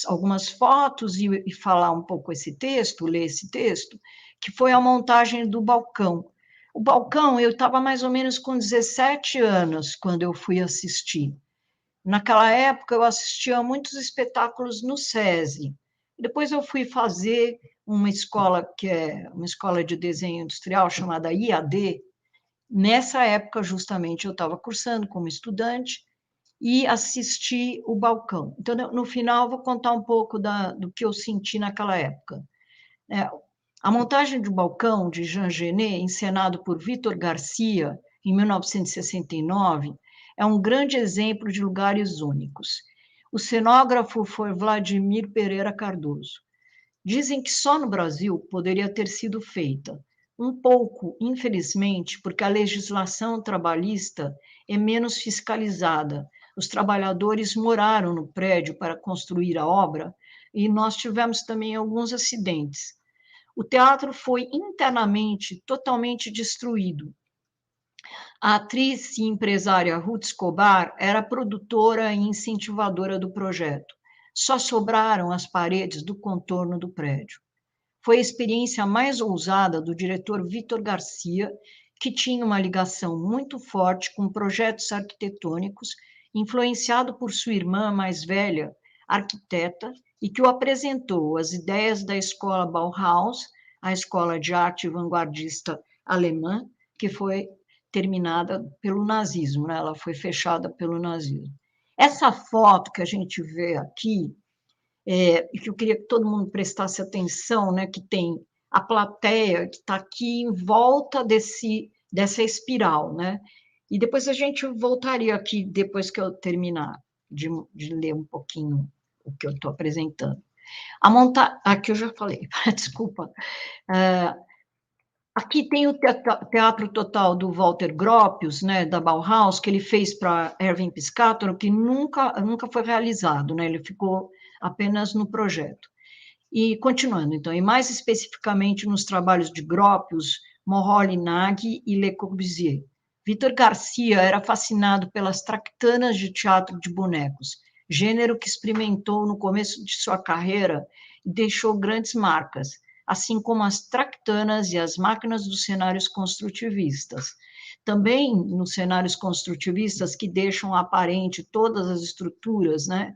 algumas fotos e falar um pouco esse texto, ler esse texto, que foi a montagem do balcão. O balcão, eu estava mais ou menos com 17 anos quando eu fui assistir. Naquela época, eu assistia a muitos espetáculos no SESI. Depois eu fui fazer uma escola, que é uma escola de desenho industrial, chamada IAD. Nessa época, justamente, eu estava cursando como estudante e assisti o balcão. Então, no final, eu vou contar um pouco do que eu senti naquela época. A montagem do balcão, de Jean Genet, encenado por Vítor Garcia, em 1969, é um grande exemplo de lugares únicos. O cenógrafo foi Vladimir Pereira Cardoso. Dizem que só no Brasil poderia ter sido feita, um pouco, infelizmente, porque a legislação trabalhista é menos fiscalizada. Os trabalhadores moraram no prédio para construir a obra e nós tivemos também alguns acidentes. O teatro foi internamente totalmente destruído. A atriz e empresária Ruth Escobar era produtora e incentivadora do projeto. Só sobraram as paredes do contorno do prédio. Foi a experiência mais ousada do diretor Vítor Garcia, que tinha uma ligação muito forte com projetos arquitetônicos, influenciado por sua irmã mais velha, arquiteta, e que o apresentou às ideias da escola Bauhaus, a escola de arte vanguardista alemã, que foi terminada pelo nazismo, né? Ela foi fechada pelo nazismo. Essa foto que a gente vê aqui e que eu queria que todo mundo prestasse atenção, né, que tem a plateia que está aqui em volta dessa espiral, né? E depois a gente voltaria aqui, depois que eu terminar de ler um pouquinho o que eu estou apresentando. Aqui eu já falei, desculpa. Aqui tem o Teatro Total do Walter Gropius, né, da Bauhaus, que ele fez para Erwin Piscator, que nunca foi realizado, né, ele ficou apenas no projeto. E continuando, então, e mais especificamente nos trabalhos de Gropius, Moholy-Nagy e Le Corbusier. Victor Garcia era fascinado pelas tractanas de teatro de bonecos, gênero que experimentou no começo de sua carreira e deixou grandes marcas, assim como as tractanas e as máquinas dos cenários construtivistas. Também nos cenários construtivistas que deixam aparente todas as estruturas, né?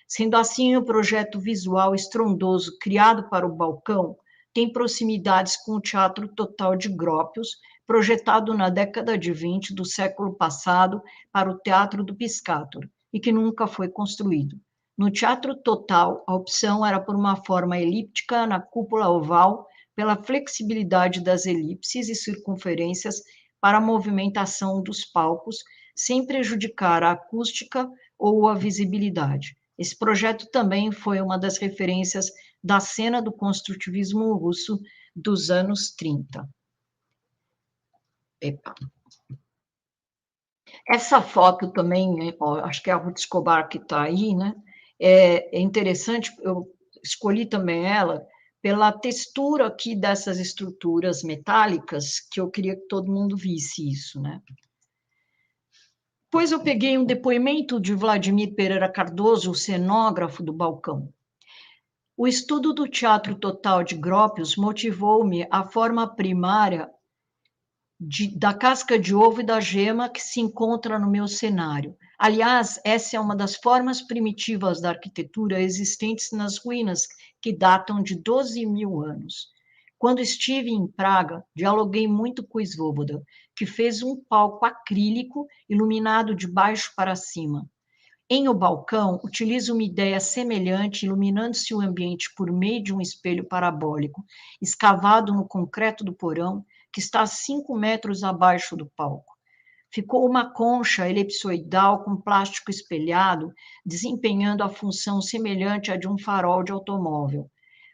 Sendo assim, o projeto visual estrondoso criado para o balcão tem proximidades com o Teatro Total de Gropius, projetado na década de 20 do século passado para o Teatro do Piscator, e que nunca foi construído. No Teatro Total, a opção era por uma forma elíptica na cúpula oval, pela flexibilidade das elipses e circunferências para a movimentação dos palcos, sem prejudicar a acústica ou a visibilidade. Esse projeto também foi uma das referências da cena do construtivismo russo dos anos 30. Epa. Essa foto também, acho que é a Ruth Escobar que está aí, né? É interessante, eu escolhi também ela pela textura aqui dessas estruturas metálicas, que eu queria que todo mundo visse isso, né? Depois eu peguei um depoimento de Vladimir Pereira Cardoso, o cenógrafo do balcão. O estudo do Teatro Total de Gropius motivou-me a forma primária da casca de ovo e da gema que se encontra no meu cenário. Aliás, essa é uma das formas primitivas da arquitetura existentes nas ruínas, que datam de 12.000 anos. Quando estive em Praga, dialoguei muito com Svoboda, que fez um palco acrílico iluminado de baixo para cima. Em O Balcão, utilizo uma ideia semelhante, iluminando-se o ambiente por meio de um espelho parabólico, escavado no concreto do porão, que está a 5 metros abaixo do palco. Ficou uma concha elipsoidal com plástico espelhado, desempenhando a função semelhante à de um farol de automóvel.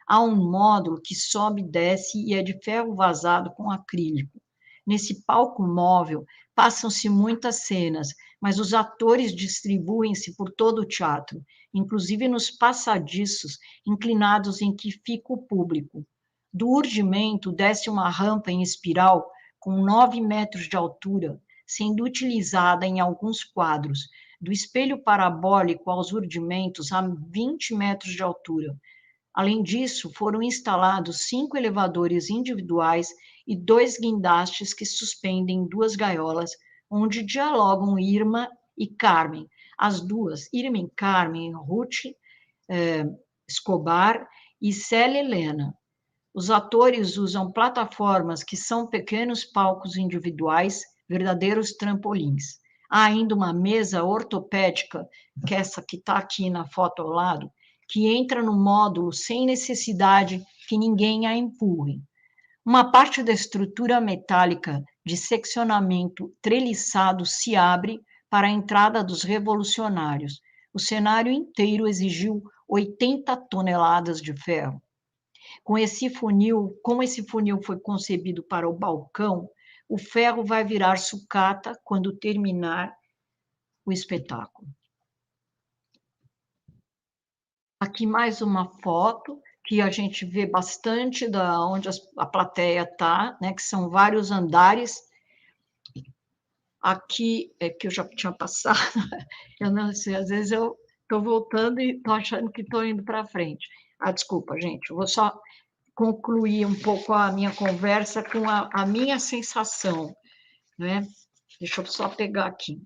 Há um módulo que sobe e desce e é de ferro vazado com acrílico. Nesse palco móvel, passam-se muitas cenas, mas os atores distribuem-se por todo o teatro, inclusive nos passadiços inclinados em que fica o público. Do urdimento desce uma rampa em espiral com 9 metros de altura, sendo utilizada em alguns quadros, do espelho parabólico aos urdimentos a 20 metros de altura. Além disso, foram instalados 5 elevadores individuais e 2 guindastes que suspendem 2 gaiolas, onde dialogam Irma e Carmen. As duas, Irma e Carmen, Ruth Escobar e Célia Helena. Os atores usam plataformas que são pequenos palcos individuais, verdadeiros trampolins. Há ainda uma mesa ortopédica, que é essa que está aqui na foto ao lado, que entra no módulo sem necessidade que ninguém a empurre. Uma parte da estrutura metálica de seccionamento treliçado se abre para a entrada dos revolucionários. O cenário inteiro exigiu 80 toneladas de ferro. Como esse funil foi concebido para o balcão, o ferro vai virar sucata quando terminar o espetáculo. Aqui mais uma foto que a gente vê bastante da onde a plateia está, né, que são vários andares. Aqui é que eu já tinha passado, eu não sei, às vezes eu estou voltando e estou achando que estou indo para frente. Desculpa, gente, eu vou só concluir um pouco a minha conversa com a minha sensação, né? Deixa eu só pegar aqui.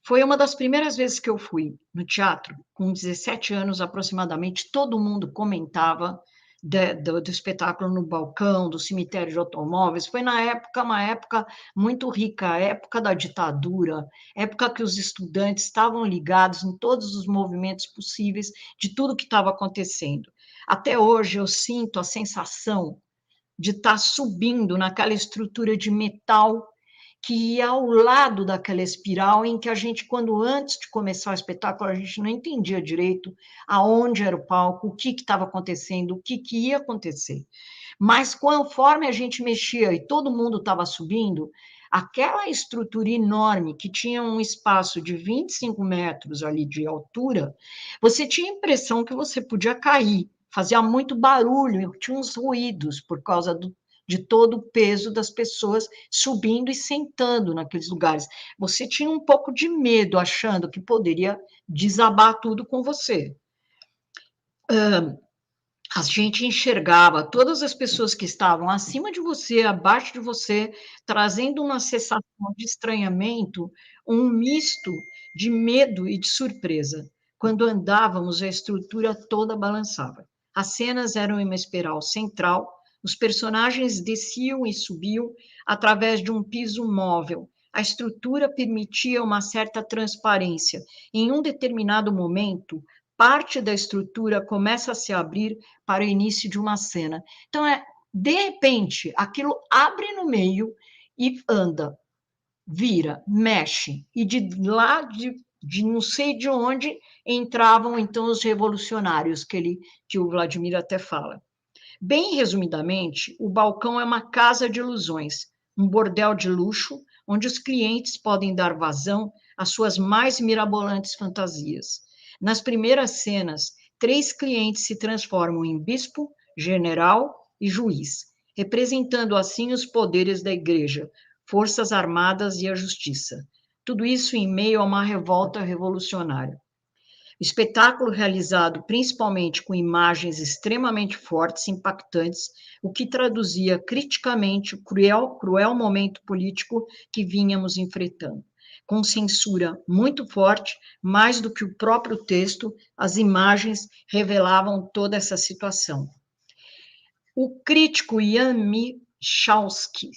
Foi uma das primeiras vezes que eu fui no teatro, com 17 anos aproximadamente, todo mundo comentava do espetáculo no balcão, do cemitério de automóveis, foi na época, uma época muito rica, a época da ditadura, época que os estudantes estavam ligados em todos os movimentos possíveis de tudo que estava acontecendo. Até hoje eu sinto a sensação de estar subindo naquela estrutura de metal que ia ao lado daquela espiral em que a gente, quando antes de começar o espetáculo, a gente não entendia direito aonde era o palco, o que estava acontecendo, o que ia acontecer. Mas conforme a gente mexia e todo mundo estava subindo, aquela estrutura enorme, que tinha um espaço de 25 metros ali de altura, você tinha a impressão que você podia cair, fazia muito barulho, tinha uns ruídos por causa de todo o peso das pessoas subindo e sentando naqueles lugares. Você tinha um pouco de medo, achando que poderia desabar tudo com você. A gente enxergava todas as pessoas que estavam acima de você, abaixo de você, trazendo uma sensação de estranhamento, um misto de medo e de surpresa. Quando andávamos, a estrutura toda balançava. As cenas eram em uma espiral central, os personagens desciam e subiam através de um piso móvel. A estrutura permitia uma certa transparência. Em um determinado momento, parte da estrutura começa a se abrir para o início de uma cena. Então, de repente, aquilo abre no meio e anda, vira, mexe, e de lá, de não sei de onde, entravam, então, os revolucionários, que o Vladimir até fala. Bem resumidamente, o balcão é uma casa de ilusões, um bordel de luxo, onde os clientes podem dar vazão às suas mais mirabolantes fantasias. Nas primeiras cenas, 3 clientes se transformam em bispo, general e juiz, representando assim os poderes da igreja, forças armadas e a justiça. Tudo isso em meio a uma revolta revolucionária. O espetáculo realizado principalmente com imagens extremamente fortes e impactantes, o que traduzia criticamente o cruel momento político que vínhamos enfrentando. Com censura muito forte, mais do que o próprio texto, as imagens revelavam toda essa situação. O crítico Jan Michalski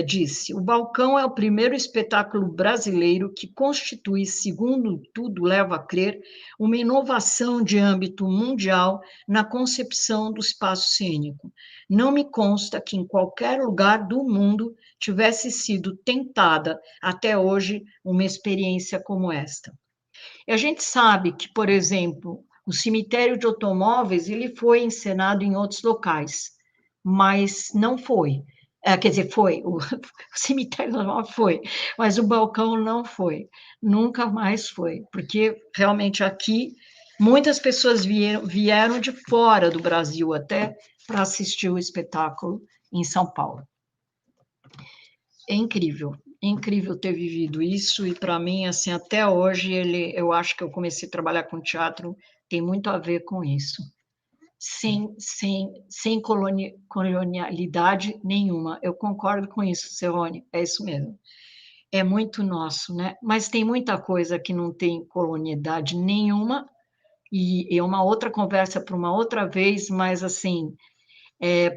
disse: o balcão é o primeiro espetáculo brasileiro que constitui, segundo tudo leva a crer, uma inovação de âmbito mundial na concepção do espaço cênico. Não me consta que em qualquer lugar do mundo tivesse sido tentada até hoje uma experiência como esta. E a gente sabe que, por exemplo, o cemitério de automóveis ele foi encenado em outros locais, mas não foi. Quer dizer, foi, o cemitério normal foi, mas o balcão não foi, nunca mais foi, porque realmente aqui muitas pessoas vieram de fora do Brasil até para assistir o espetáculo em São Paulo. É incrível ter vivido isso, e para mim, assim, até hoje, eu acho que eu comecei a trabalhar com teatro, tem muito a ver com isso. Sem colonialidade nenhuma. Eu concordo com isso, Serrone, é isso mesmo. É muito nosso, né? Mas tem muita coisa que não tem colonialidade nenhuma, e é uma outra conversa para uma outra vez, mas, assim,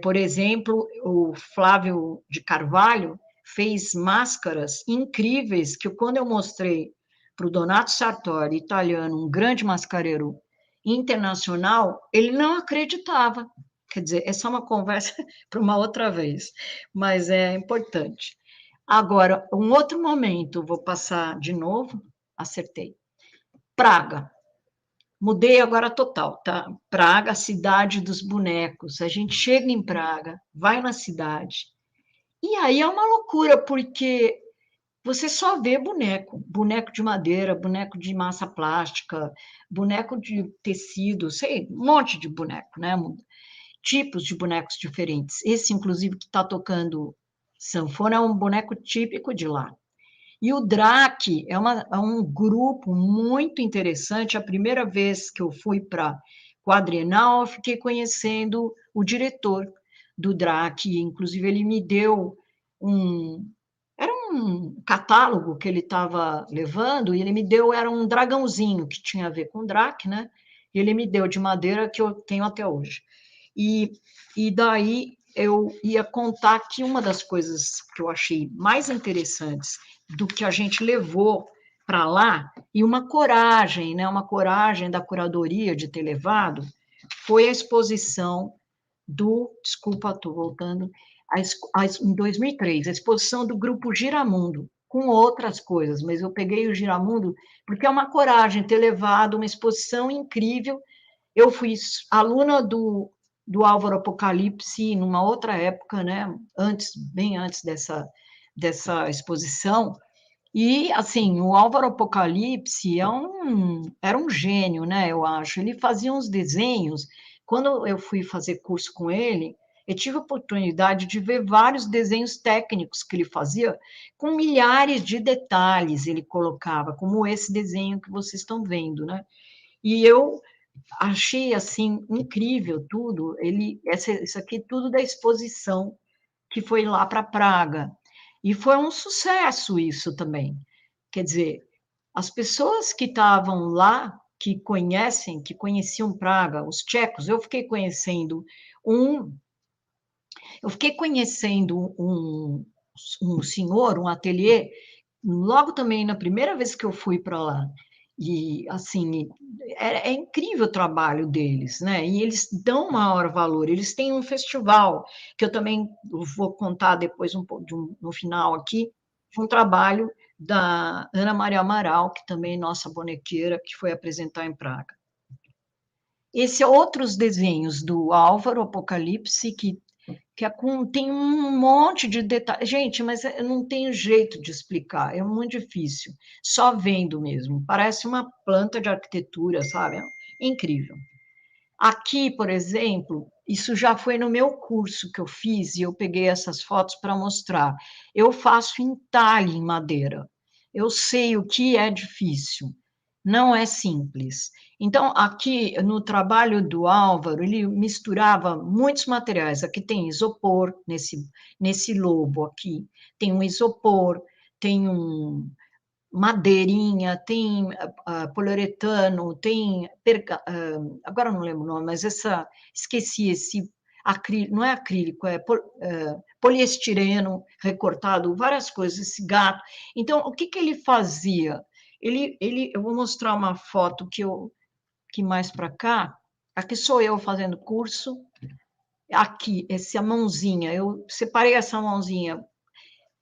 por exemplo, o Flávio de Carvalho fez máscaras incríveis, que quando eu mostrei para o Donato Sartori, italiano, um grande mascareiro internacional, ele não acreditava. Quer dizer, essa é uma conversa para uma outra vez, mas é importante. Agora, um outro momento, vou passar de novo, acertei. Praga. Mudei agora total, tá? Praga, cidade dos bonecos. A gente chega em Praga, vai na cidade, e aí é uma loucura, porque você só vê boneco de madeira, boneco de massa plástica, boneco de tecido, sei, um monte de boneco, né? Tipos de bonecos diferentes. Esse, inclusive, que está tocando sanfona é um boneco típico de lá. E o DRAC é um grupo muito interessante. A primeira vez que eu fui para Quadrienal, eu fiquei conhecendo o diretor do DRAC, inclusive ele me deu era um catálogo que ele estava levando, e ele me deu, era um dragãozinho que tinha a ver com o DRAC, né? E ele me deu de madeira, que eu tenho até hoje. E daí eu ia contar que uma das coisas que eu achei mais interessantes do que a gente levou para lá, e uma coragem, né, uma coragem da curadoria de ter levado, foi a exposição desculpa, estou voltando, em 2003, a exposição do Grupo Giramundo, com outras coisas, mas eu peguei o Giramundo porque é uma coragem ter levado uma exposição incrível. Eu fui aluna do Álvaro Apocalipse numa outra época, né, bem antes dessa exposição, e, assim, o Álvaro Apocalipse era um gênio, né, eu acho. Ele fazia uns desenhos. Quando eu fui fazer curso com ele, eu tive a oportunidade de ver vários desenhos técnicos que ele fazia, com milhares de detalhes ele colocava, como esse desenho que vocês estão vendo, né? E eu achei, assim, incrível tudo. Isso aqui tudo da exposição que foi lá para Praga. E foi um sucesso isso também. Quer dizer, as pessoas que estavam lá, que conheciam Praga, os tchecos, eu fiquei conhecendo um senhor, um ateliê, logo também na primeira vez que eu fui para lá. E, assim, é incrível o trabalho deles, né? E eles dão maior valor. Eles têm um festival, que eu também vou contar depois no final aqui, um trabalho da Ana Maria Amaral, que também é nossa bonequeira, que foi apresentar em Praga. Esse é outros desenhos do Álvaro Apocalipse, que tem um monte de detalhes. Gente, mas eu não tenho jeito de explicar, é muito difícil. Só vendo mesmo. Parece uma planta de arquitetura, sabe? É incrível. Aqui, por exemplo, isso já foi no meu curso que eu fiz, e eu peguei essas fotos para mostrar. Eu faço entalhe em madeira. Eu sei o que é difícil. Não é simples. Então, aqui no trabalho do Álvaro, ele misturava muitos materiais. Aqui tem isopor, nesse lobo aqui, tem um isopor, tem madeirinha, tem poliuretano, tem, agora não lembro o nome, mas esqueci esse acrílico, não é acrílico, é poliestireno recortado, várias coisas, esse gato. Então, o que ele fazia? Eu vou mostrar uma foto que mais para cá, aqui sou eu fazendo curso, aqui, essa mãozinha, eu separei essa mãozinha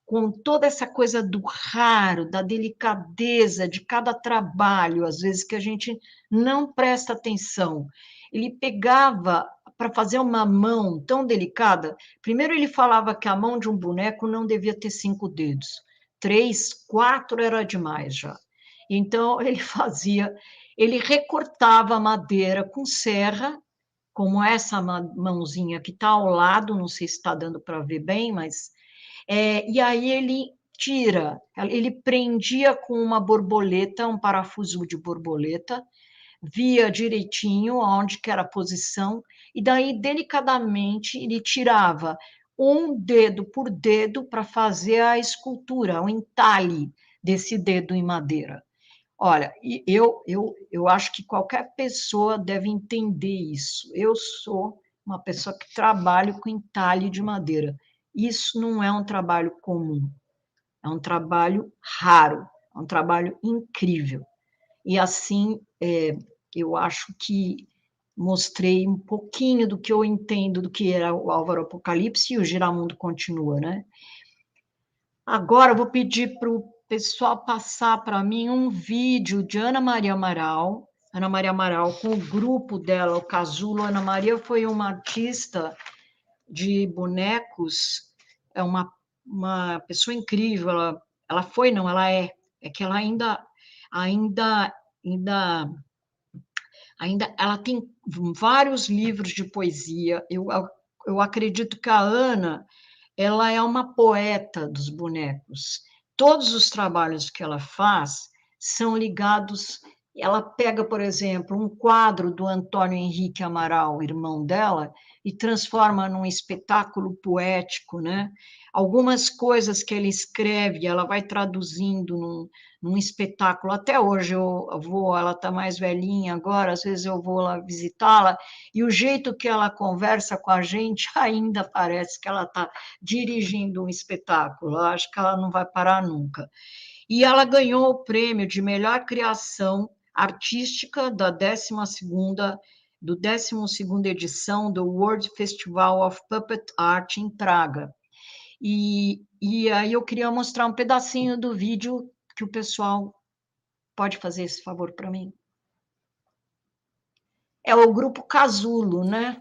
com toda essa coisa do raro, da delicadeza de cada trabalho, às vezes que a gente não presta atenção. Ele pegava para fazer uma mão tão delicada. Primeiro, ele falava que a mão de um boneco não devia ter 5 dedos, 3, 4 era demais já. Então, ele recortava a madeira com serra, como essa mãozinha que está ao lado, não sei se está dando para ver bem, mas e aí ele prendia com uma borboleta, um parafuso de borboleta, via direitinho onde que era a posição, e daí, delicadamente, ele tirava um dedo por dedo para fazer a escultura, o entalhe desse dedo em madeira. Olha, eu acho que qualquer pessoa deve entender isso. Eu sou uma pessoa que trabalho com entalhe de madeira. Isso não é um trabalho comum, é um trabalho raro, é um trabalho incrível. E assim, eu acho que mostrei um pouquinho do que eu entendo do que era o Álvaro Apocalipse, e o Giramundo continua, né? Agora eu vou pedir para o pessoal passar para mim um vídeo de Ana Maria Amaral, com o grupo dela, o Casulo. Ana Maria foi uma artista de bonecos, é uma pessoa incrível, ela foi, não, ela é que ela ainda ela tem vários livros de poesia. Eu acredito que a Ana, ela é uma poeta dos bonecos. Todos os trabalhos que ela faz são ligados Ela pega, por exemplo, um quadro do Antônio Henrique Amaral, irmão dela, e transforma num espetáculo poético, né? Algumas coisas que ele escreve, ela vai traduzindo num espetáculo. Até hoje eu vou, ela está mais velhinha agora, às vezes eu vou lá visitá-la, e o jeito que ela conversa com a gente ainda parece que ela está dirigindo um espetáculo. Eu acho que ela não vai parar nunca. E ela ganhou o prêmio de melhor criação artística da 12ª edição do World Festival of Puppet Art em Praga. E aí eu queria mostrar um pedacinho do vídeo que o pessoal pode fazer esse favor para mim. É o grupo Casulo, né?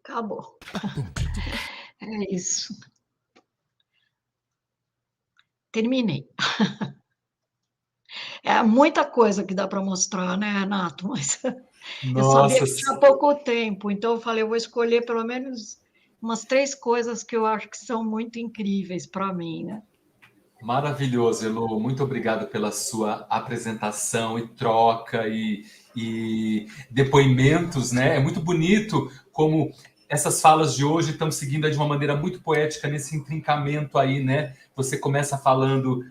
Acabou. É isso. Terminei. É muita coisa que dá para mostrar, né, Renato? Mas eu sabia que tinha pouco tempo, então eu falei, eu vou escolher pelo menos umas 3 coisas que eu acho que são muito incríveis para mim, né? Maravilhoso, Elô. Muito obrigado pela sua apresentação e troca e depoimentos, né? É muito bonito como essas falas de hoje estão seguindo de uma maneira muito poética nesse intrincamento aí, né? Você começa falando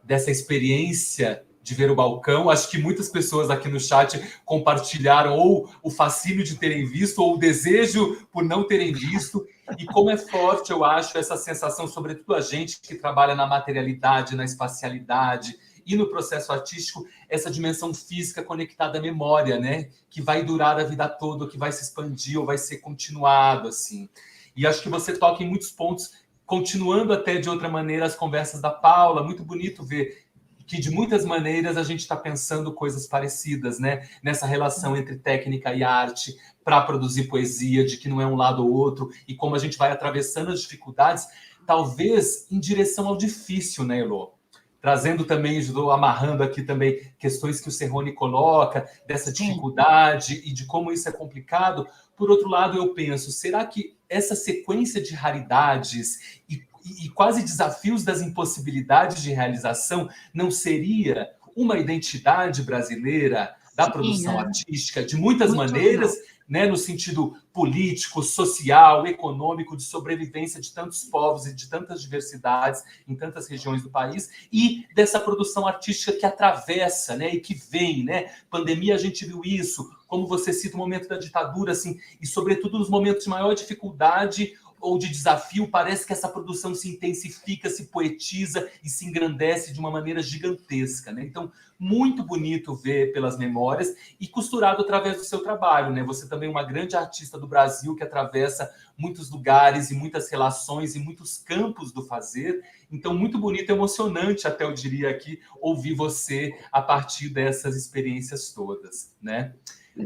dessa experiência de ver o balcão. Acho que muitas pessoas aqui no chat compartilharam ou o fascínio de terem visto ou o desejo por não terem visto. E como é forte, eu acho, essa sensação, sobretudo a gente que trabalha na materialidade, na espacialidade e no processo artístico, essa dimensão física conectada à memória, né? Que vai durar a vida toda, que vai se expandir ou vai ser continuado, assim. E acho que você toca em muitos pontos, continuando até de outra maneira as conversas da Paula. Muito bonito ver que de muitas maneiras a gente está pensando coisas parecidas, né? Nessa relação entre técnica e arte para produzir poesia, de que não é um lado ou outro, e como a gente vai atravessando as dificuldades, talvez em direção ao difícil, né, Elô? Trazendo também, amarrando aqui também questões que o Cerrone coloca, dessa dificuldade e de como isso é complicado. Por outro lado, eu penso, será que essa sequência de raridades e quase desafios das impossibilidades de realização não seria uma identidade brasileira da produção artística, de muitas maneiras, né, no sentido político, social, econômico, de sobrevivência de tantos povos e de tantas diversidades em tantas regiões do país, e dessa produção artística que atravessa, né, e que vem, né? Pandemia, a gente viu isso, como você cita o momento da ditadura, assim, e sobretudo nos momentos de maior dificuldade, ou de desafio, parece que essa produção se intensifica, se poetiza e se engrandece de uma maneira gigantesca, né? Então, muito bonito ver pelas memórias e costurado através do seu trabalho, né? Você também é uma grande artista do Brasil que atravessa muitos lugares e muitas relações e muitos campos do fazer. Então, muito bonito, emocionante, até eu diria aqui, ouvir você a partir dessas experiências todas, né?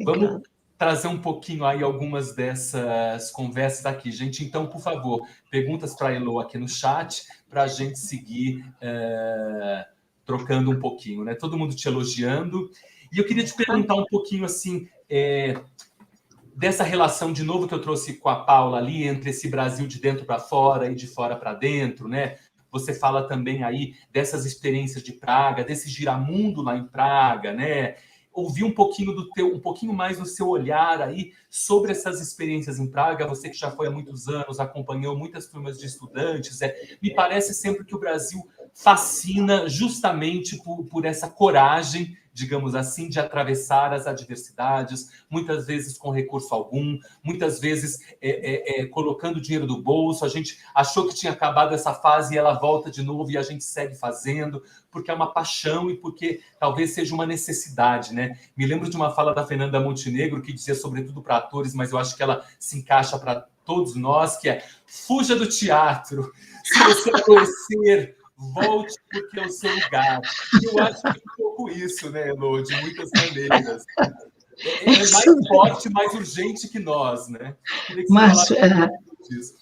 Vamos trazer um pouquinho aí algumas dessas conversas aqui, gente. Então, por favor, perguntas para a Elo aqui no chat, para a gente seguir trocando um pouquinho, né? Todo mundo te elogiando. E eu queria te perguntar um pouquinho, assim, dessa relação, de novo, que eu trouxe com a Paula ali, entre esse Brasil de dentro para fora e de fora para dentro, né? Você fala também aí dessas experiências de Praga, desse giramundo lá em Praga, né? Ouvir um pouquinho mais do seu olhar aí sobre essas experiências em Praga, você que já foi há muitos anos, acompanhou muitas turmas de estudantes, me parece sempre que o Brasil fascina justamente por essa coragem, digamos assim, de atravessar as adversidades, muitas vezes com recurso algum, muitas vezes colocando dinheiro do bolso. A gente achou que tinha acabado essa fase e ela volta de novo e a gente segue fazendo, porque é uma paixão e porque talvez seja uma necessidade, né? Me lembro de uma fala da Fernanda Montenegro que dizia, sobretudo para atores, mas eu acho que ela se encaixa para todos nós, que é: fuja do teatro, se você adoecer, volte porque é o seu lugar. Eu acho que é um pouco isso, né, Elo, de muitas maneiras. É mais forte, mais urgente que nós, né? Queria que você falasse um pouco disso.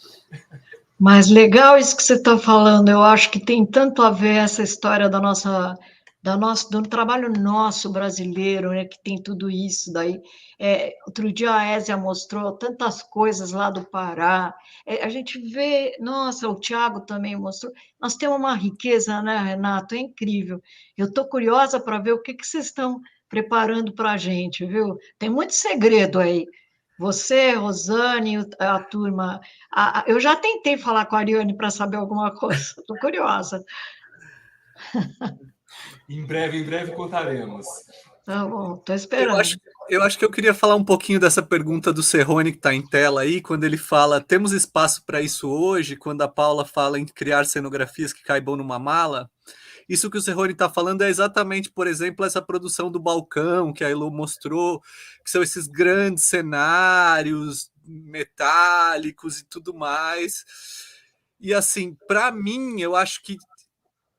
Mas legal isso que você está falando. Eu acho que tem tanto a ver essa história do trabalho nosso brasileiro, né, que tem tudo isso daí. Outro dia a Ésia mostrou tantas coisas lá do Pará. A gente vê, nossa, o Tiago também mostrou. Nós temos uma riqueza, né, Renato? É incrível. Eu estou curiosa para ver o que vocês estão preparando para a gente, viu? Tem muito segredo aí. Você, Rosane, a turma. Eu já tentei falar com a Ariane para saber alguma coisa. Estou curiosa. Em breve contaremos. Tá bom, estou esperando. Eu acho que eu queria falar um pouquinho dessa pergunta do Serrone que está em tela aí, quando ele fala, temos espaço para isso hoje, quando a Paula fala em criar cenografias que caibam numa mala. Isso que o Serrone está falando é exatamente, por exemplo, essa produção do balcão que a Elo mostrou, que são esses grandes cenários metálicos e tudo mais. E assim, para mim, eu acho que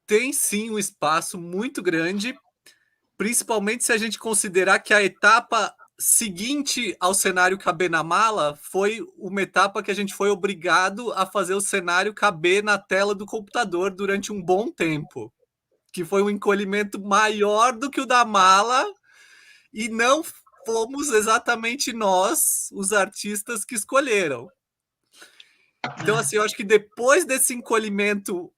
tem sim um espaço muito grande, principalmente se a gente considerar que a etapa seguinte ao cenário caber na mala foi uma etapa que a gente foi obrigado a fazer o cenário caber na tela do computador durante um bom tempo, que foi um encolhimento maior do que o da mala, e não fomos exatamente nós, os artistas, que escolheram. Então, assim, eu acho que depois desse encolhimento,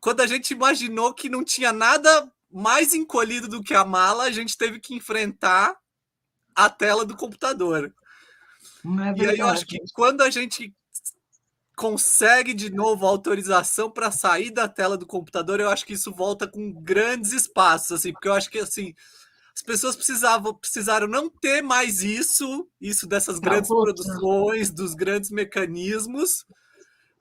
quando a gente imaginou que não tinha nada mais encolhido do que a mala, a gente teve que enfrentar a tela do computador. E aí eu acho que quando a gente consegue de novo a autorização para sair da tela do computador, eu acho que isso volta com grandes espaços, assim, porque eu acho que assim as pessoas precisaram não ter mais isso dessas grandes produções, dos grandes mecanismos,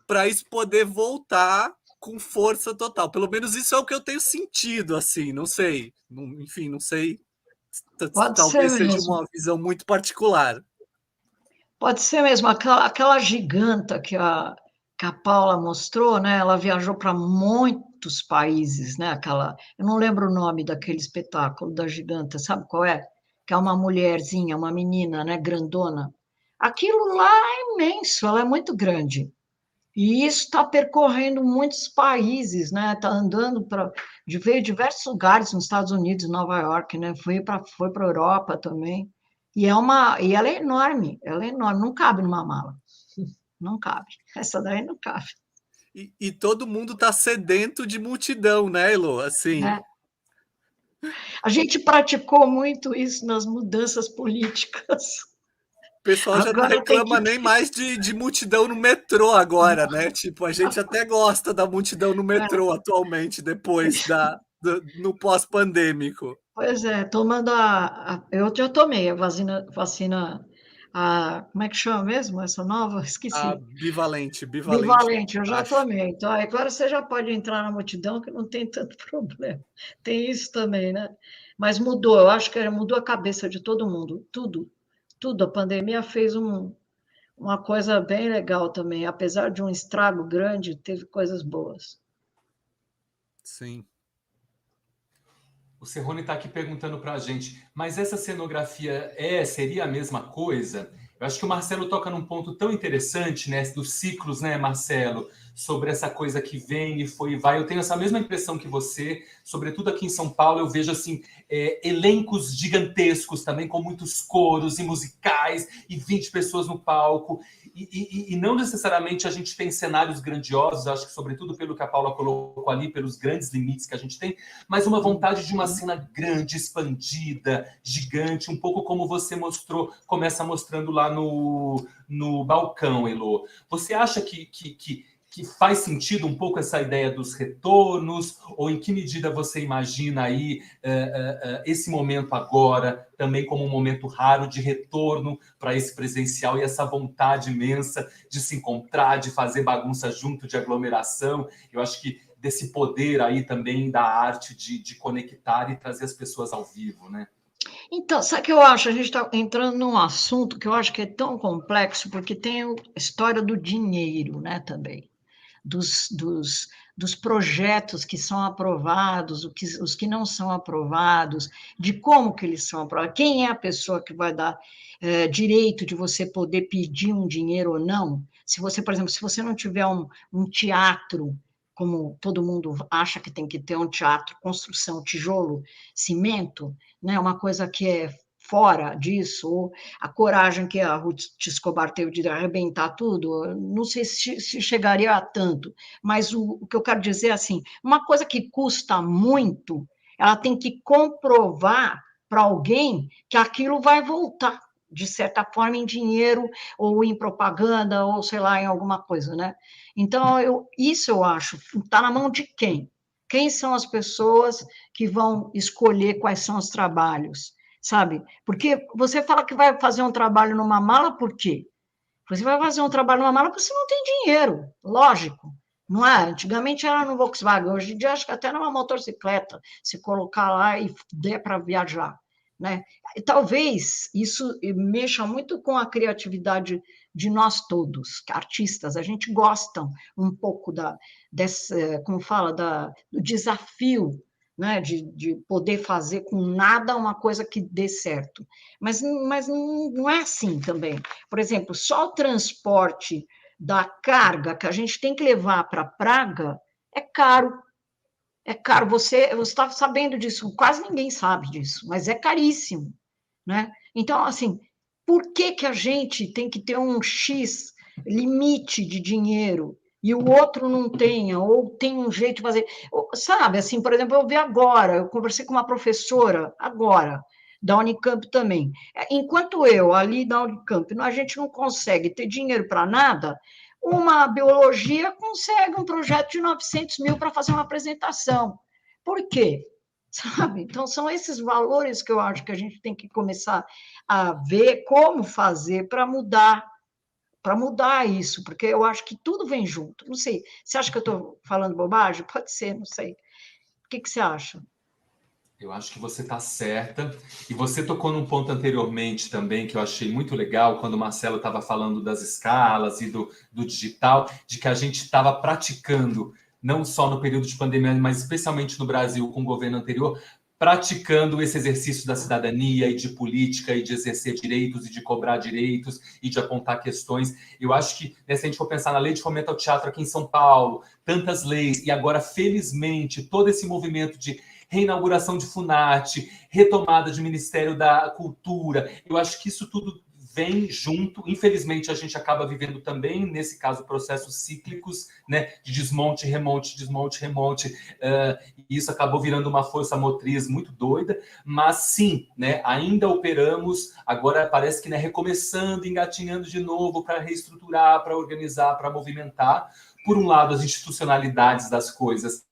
para isso poder voltar com força total. Pelo menos isso é o que eu tenho sentido, assim, não sei. Enfim, não sei. Talvez seja uma visão muito particular. Pode ser mesmo. Aquela giganta que a Paula mostrou, né? Ela viajou para muitos países, né? Eu não lembro o nome daquele espetáculo da giganta, sabe qual é? Que é uma mulherzinha, uma menina, né? Grandona. Aquilo lá é imenso, ela é muito grande. E isso está percorrendo muitos países, né? Está andando veio diversos lugares nos Estados Unidos, Nova York, né? Foi para a Europa também. E ela é enorme, não cabe numa mala. Não cabe. Essa daí não cabe. E todo mundo está sedento de multidão, né, Elo? Assim. A gente praticou muito isso nas mudanças políticas. O pessoal já não reclama nem mais de multidão no metrô agora, né? Tipo, a gente até gosta da multidão no metrô atualmente, depois no pós-pandêmico. Pois é, tomando eu já tomei a vacina como é que chama mesmo essa nova? Esqueci. Bivalente, Bivalente, eu já acho. tomei. Então, agora você já pode entrar na multidão, que não tem tanto problema. Tem isso também, né? Mas mudou, eu acho que mudou a cabeça de todo mundo, tudo, tudo. A pandemia fez uma coisa bem legal também, apesar de um estrago grande, teve coisas boas. Sim. O Serrone está aqui perguntando para a gente, mas essa cenografia seria a mesma coisa? Eu acho que o Marcelo toca num ponto tão interessante, né, dos ciclos, né, Marcelo, sobre essa coisa que vem e foi e vai. Eu tenho essa mesma impressão que você, sobretudo aqui em São Paulo, eu vejo assim elencos gigantescos também, com muitos coros e musicais e 20 pessoas no palco. E não necessariamente a gente tem cenários grandiosos, acho que sobretudo pelo que a Paula colocou ali, pelos grandes limites que a gente tem, mas uma vontade de uma cena grande, expandida, gigante, um pouco como você mostrou, começa mostrando lá no balcão, Elô. Você acha que faz sentido um pouco essa ideia dos retornos, ou em que medida você imagina aí esse momento agora também como um momento raro de retorno para esse presencial e essa vontade imensa de se encontrar, de fazer bagunça junto, de aglomeração? Eu acho que desse poder aí também da arte de conectar e trazer as pessoas ao vivo, né? Então, sabe o que eu acho? A gente está entrando num assunto que eu acho que é tão complexo, porque tem a história do dinheiro, né, também. Dos projetos que são aprovados, os que não são aprovados, de como que eles são aprovados, quem é a pessoa que vai dar direito de você poder pedir um dinheiro ou não. Se você, por exemplo, se você não tiver um teatro, como todo mundo acha que tem que ter um teatro, construção, tijolo, cimento, né, uma coisa que é fora disso, ou a coragem que a Ruth Escobar teve de arrebentar tudo, não sei se chegaria a tanto, mas o que eu quero dizer é assim, uma coisa que custa muito, ela tem que comprovar para alguém que aquilo vai voltar, de certa forma, em dinheiro, ou em propaganda, ou sei lá, em alguma coisa, né? Então, isso eu acho, está na mão de quem? Quem são as pessoas que vão escolher quais são os trabalhos? Sabe? Porque você fala que vai fazer um trabalho numa mala, por quê? Você vai fazer um trabalho numa mala porque você não tem dinheiro, lógico. Não é? Antigamente era no Volkswagen, hoje em dia acho que até numa motocicleta, se colocar lá e der para viajar. Né? E talvez isso mexa muito com a criatividade de nós todos, artistas. A gente gosta um pouco como fala, do desafio, né, de poder fazer com nada uma coisa que dê certo. Mas não é assim também. Por exemplo, só o transporte da carga que a gente tem que levar para Praga é caro. É caro, você está sabendo disso, quase ninguém sabe disso, mas é caríssimo. Né? Então, assim, por que a gente tem que ter um X limite de dinheiro e o outro não tenha, ou tem um jeito de fazer. Sabe, assim, por exemplo, eu vi agora, eu conversei com uma professora agora, da Unicamp também. Enquanto eu, ali da Unicamp, a gente não consegue ter dinheiro para nada, uma biologia consegue um projeto de 900 mil para fazer uma apresentação. Por quê? Sabe? Então, são esses valores que eu acho que a gente tem que começar a ver como fazer para mudar isso, porque eu acho que tudo vem junto. Não sei, você acha que eu estou falando bobagem? Pode ser, não sei. O que você acha? Eu acho que você está certa. E você tocou num ponto anteriormente também que eu achei muito legal, quando o Marcelo estava falando das escalas e do digital, de que a gente estava praticando, não só no período de pandemia, mas especialmente no Brasil, com o governo anterior, praticando esse exercício da cidadania e de política e de exercer direitos e de cobrar direitos e de apontar questões. Eu acho que, né, se a gente for pensar na lei de fomento ao teatro aqui em São Paulo, tantas leis, e agora, felizmente, todo esse movimento de reinauguração de Funarte, retomada de Ministério da Cultura, eu acho que isso tudo vem junto. Infelizmente, a gente acaba vivendo também, nesse caso, processos cíclicos, né, de desmonte, remonte, desmonte, remonte, e isso acabou virando uma força motriz muito doida, mas sim, né, ainda operamos, agora parece que, né, recomeçando, engatinhando de novo para reestruturar, para organizar, para movimentar. Por um lado, as institucionalidades das coisas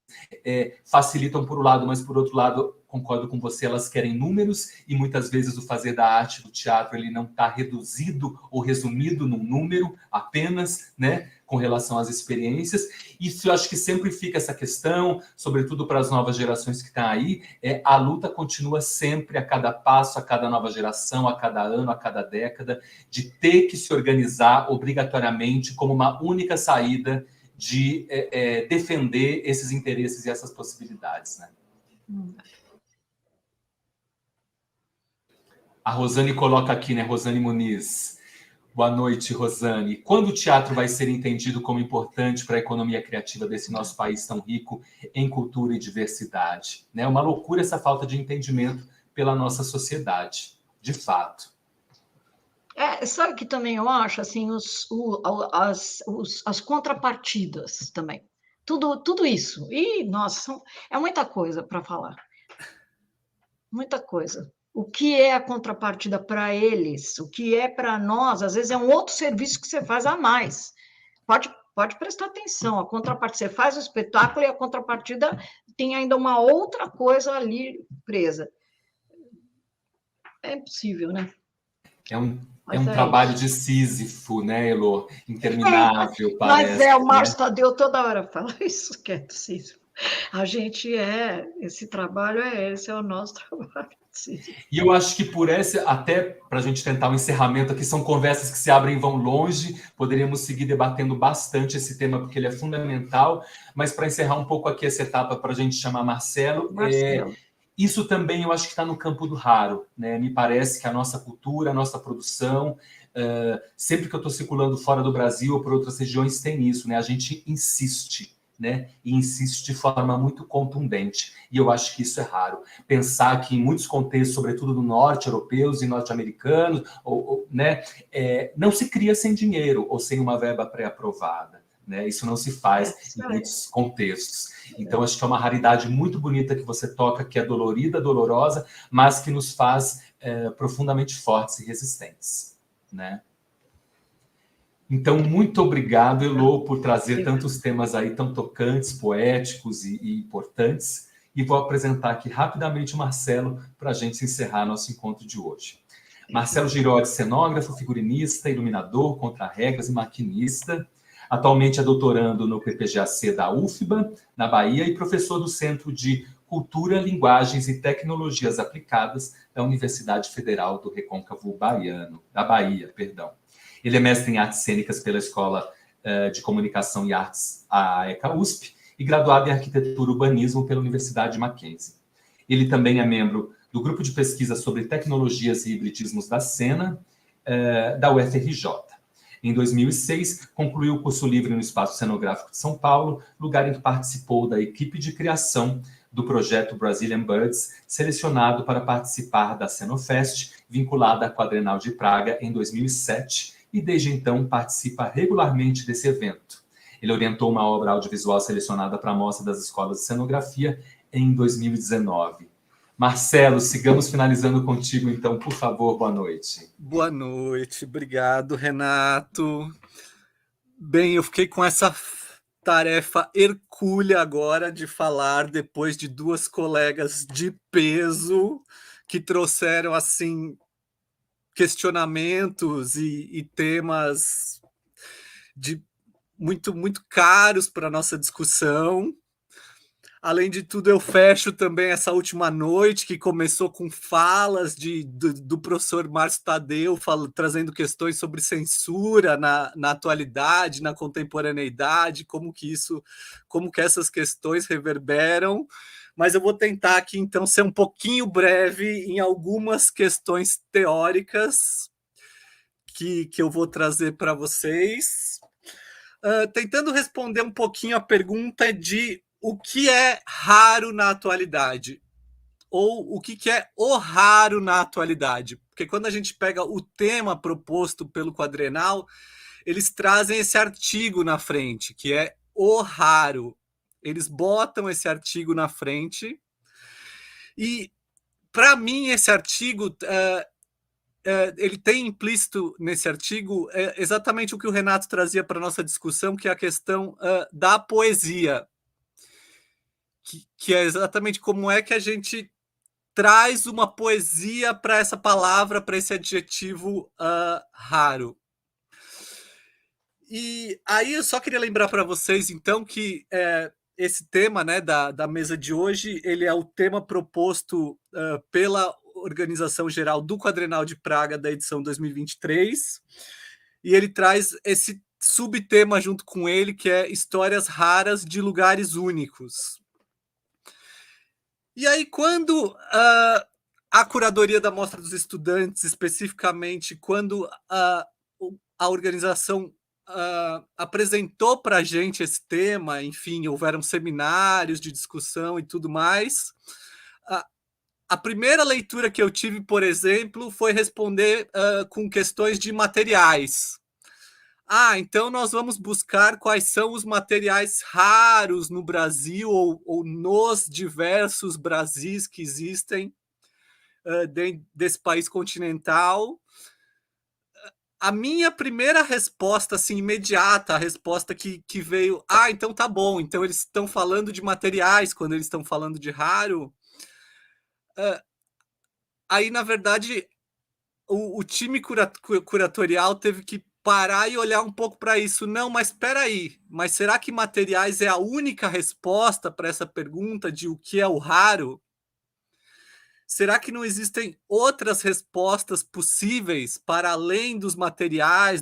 facilitam por um lado, mas por outro lado, concordo com você, elas querem números e muitas vezes o fazer da arte do teatro ele não está reduzido ou resumido num número apenas, né, com relação às experiências. Isso eu acho que sempre fica essa questão, sobretudo para as novas gerações que estão aí, a luta continua sempre, a cada passo, a cada nova geração, a cada ano, a cada década, de ter que se organizar obrigatoriamente como uma única saída de defender esses interesses e essas possibilidades, né? A Rosane coloca aqui, né, Rosane Muniz. Boa noite, Rosane. Quando o teatro vai ser entendido como importante para a economia criativa desse nosso país tão rico em cultura e diversidade? É uma loucura essa falta de entendimento pela nossa sociedade, de fato. Sabe que também eu acho, assim, as contrapartidas também. Tudo isso. E, nossa, é muita coisa para falar. Muita coisa. O que é a contrapartida para eles? O que é para nós? Às vezes é um outro serviço que você faz a mais. Pode prestar atenção. A contrapartida, você faz o espetáculo e a contrapartida tem ainda uma outra coisa ali presa. É impossível, né? É um trabalho de Sísifo, né, Elô? Interminável, parece. Mas o Márcio Tadeu toda hora fala isso, que é Sísifo. A gente esse trabalho esse é o nosso trabalho. E eu acho que por até para a gente tentar um encerramento aqui, são conversas que se abrem e vão longe, poderíamos seguir debatendo bastante esse tema, porque ele é fundamental, mas para encerrar um pouco aqui essa etapa, para a gente chamar Marcelo. Isso também eu acho que está no campo do raro, né? Me parece que a nossa cultura, a nossa produção, sempre que eu estou circulando fora do Brasil ou por outras regiões, tem isso, né? A gente insiste, né? E insiste de forma muito contundente. E eu acho que isso é raro. Pensar que em muitos contextos, sobretudo no norte, europeus e norte-americanos, né? Não se cria sem dinheiro ou sem uma verba pré-aprovada. Né? Isso não se faz em muitos contextos. Então, acho que é uma raridade muito bonita que você toca, que é dolorida, dolorosa, mas que nos faz profundamente fortes e resistentes. Né? Então, muito obrigado, Elô, por trazer tantos temas aí tão tocantes, poéticos e importantes. E vou apresentar aqui rapidamente o Marcelo para a gente encerrar nosso encontro de hoje. Marcelo Girotti, cenógrafo, figurinista, iluminador, contra-regras e maquinista. Atualmente é doutorando no PPGAC da UFBA, na Bahia, e professor do Centro de Cultura, Linguagens e Tecnologias Aplicadas da Universidade Federal do Recôncavo Baiano, da Bahia, perdão. Ele é mestre em artes cênicas pela Escola de Comunicação e Artes, a ECA-USP, e graduado em arquitetura e urbanismo pela Universidade Mackenzie. Ele também é membro do grupo de pesquisa sobre tecnologias e hibridismos da Sena, da UFRJ. Em 2006, concluiu o curso livre no Espaço Cenográfico de São Paulo, lugar em que participou da equipe de criação do projeto Brazilian Birds, selecionado para participar da Cenofest, vinculada à Quadrenal de Praga em 2007, e desde então participa regularmente desse evento. Ele orientou uma obra audiovisual selecionada para a Mostra das Escolas de Cenografia em 2019. Marcelo, sigamos finalizando contigo, então, por favor, boa noite. Boa noite, obrigado, Renato. Bem, eu fiquei com essa tarefa hercúlea agora de falar depois de duas colegas de peso que trouxeram, assim, questionamentos e temas muito, muito caros para a nossa discussão. Além de tudo, eu fecho também essa última noite, que começou com falas do professor Márcio Tadeu, trazendo questões sobre censura na atualidade, na contemporaneidade, como que essas questões reverberam. Mas eu vou tentar aqui, então, ser um pouquinho breve em algumas questões teóricas que eu vou trazer para vocês, tentando responder um pouquinho a pergunta de o que é raro na atualidade? Ou o que é o raro na atualidade? Porque quando a gente pega o tema proposto pelo Quadrenal, eles trazem esse artigo na frente, que é o raro. Eles botam esse artigo na frente. E, para mim, esse artigo, ele tem implícito nesse artigo exatamente o que o Renato trazia para a nossa discussão, que é a questão da poesia. Que é exatamente como é que a gente traz uma poesia para essa palavra, para esse adjetivo raro. E aí eu só queria lembrar para vocês, então, que esse tema, né, da mesa de hoje, ele é o tema proposto pela Organização Geral do Quadrenal de Praga da edição 2023, e ele traz esse subtema junto com ele, que é Histórias Raras de Lugares Únicos. E aí, quando a curadoria da Mostra dos Estudantes, especificamente, quando a organização apresentou para a gente esse tema, enfim, houveram seminários de discussão e tudo mais, a primeira leitura que eu tive, por exemplo, foi responder com questões de materiais. Então nós vamos buscar quais são os materiais raros no Brasil ou nos diversos Brasis que existem dentro desse país continental. A minha primeira resposta, assim, imediata, a resposta que veio, então tá bom, então eles estão falando de materiais quando eles estão falando de raro. Aí, na verdade, o time curatorial teve que parar e olhar um pouco para isso. Não, mas espera aí, mas será que materiais é a única resposta para essa pergunta de o que é o raro? Será que não existem outras respostas possíveis para além dos materiais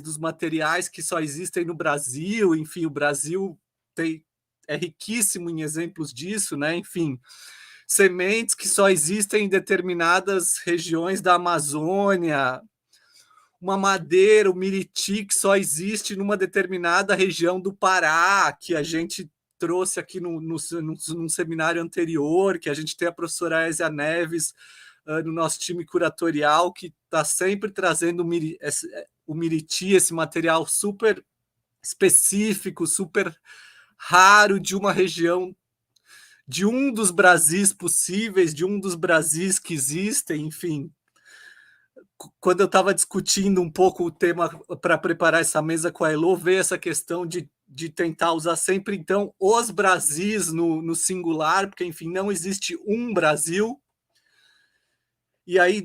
que só existem no Brasil? Enfim, o Brasil é riquíssimo em exemplos disso, né? Enfim, sementes que só existem em determinadas regiões da Amazônia, uma madeira, o miriti, que só existe numa determinada região do Pará, que a gente trouxe aqui num seminário anterior, que a gente tem a professora Aésia Neves no nosso time curatorial, que está sempre trazendo o miriti, esse material super específico, super raro de uma região, de um dos Brasis possíveis, de um dos Brasis que existem, enfim. Quando eu estava discutindo um pouco o tema para preparar essa mesa com a Elô, veio essa questão de tentar usar sempre, então, os Brasis no singular, porque, enfim, não existe um Brasil. E aí,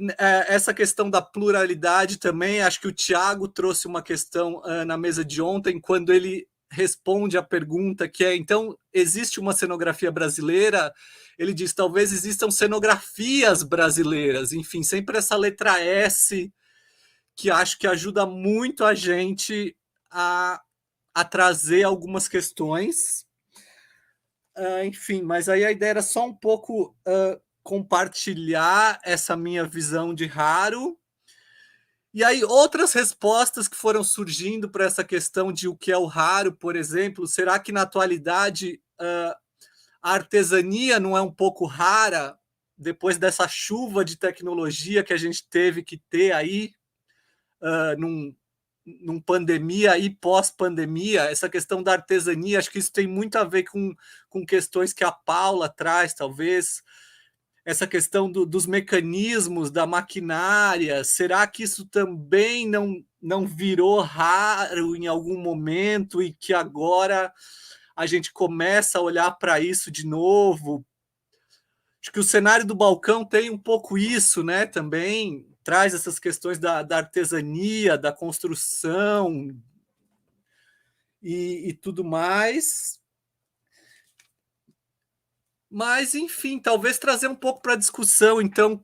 essa questão da pluralidade também, acho que o Tiago trouxe uma questão na mesa de ontem, quando ele responde a pergunta que é, então, existe uma cenografia brasileira? Ele diz, talvez existam cenografias brasileiras, enfim, sempre essa letra S, que acho que ajuda muito a gente a trazer algumas questões. Enfim, mas aí a ideia era só um pouco compartilhar essa minha visão de raro. E aí outras respostas que foram surgindo para essa questão de o que é o raro, por exemplo, será que na atualidade a artesania não é um pouco rara depois dessa chuva de tecnologia que a gente teve que ter aí num pandemia e pós-pandemia? Essa questão da artesania, acho que isso tem muito a ver com questões que a Paula traz, talvez. Essa questão dos mecanismos, da maquinária, será que isso também não virou raro em algum momento e que agora a gente começa a olhar para isso de novo? Acho que o cenário do balcão tem um pouco isso, né? Também traz essas questões da artesania, da construção e tudo mais. Mas, enfim, talvez trazer um pouco para a discussão, então,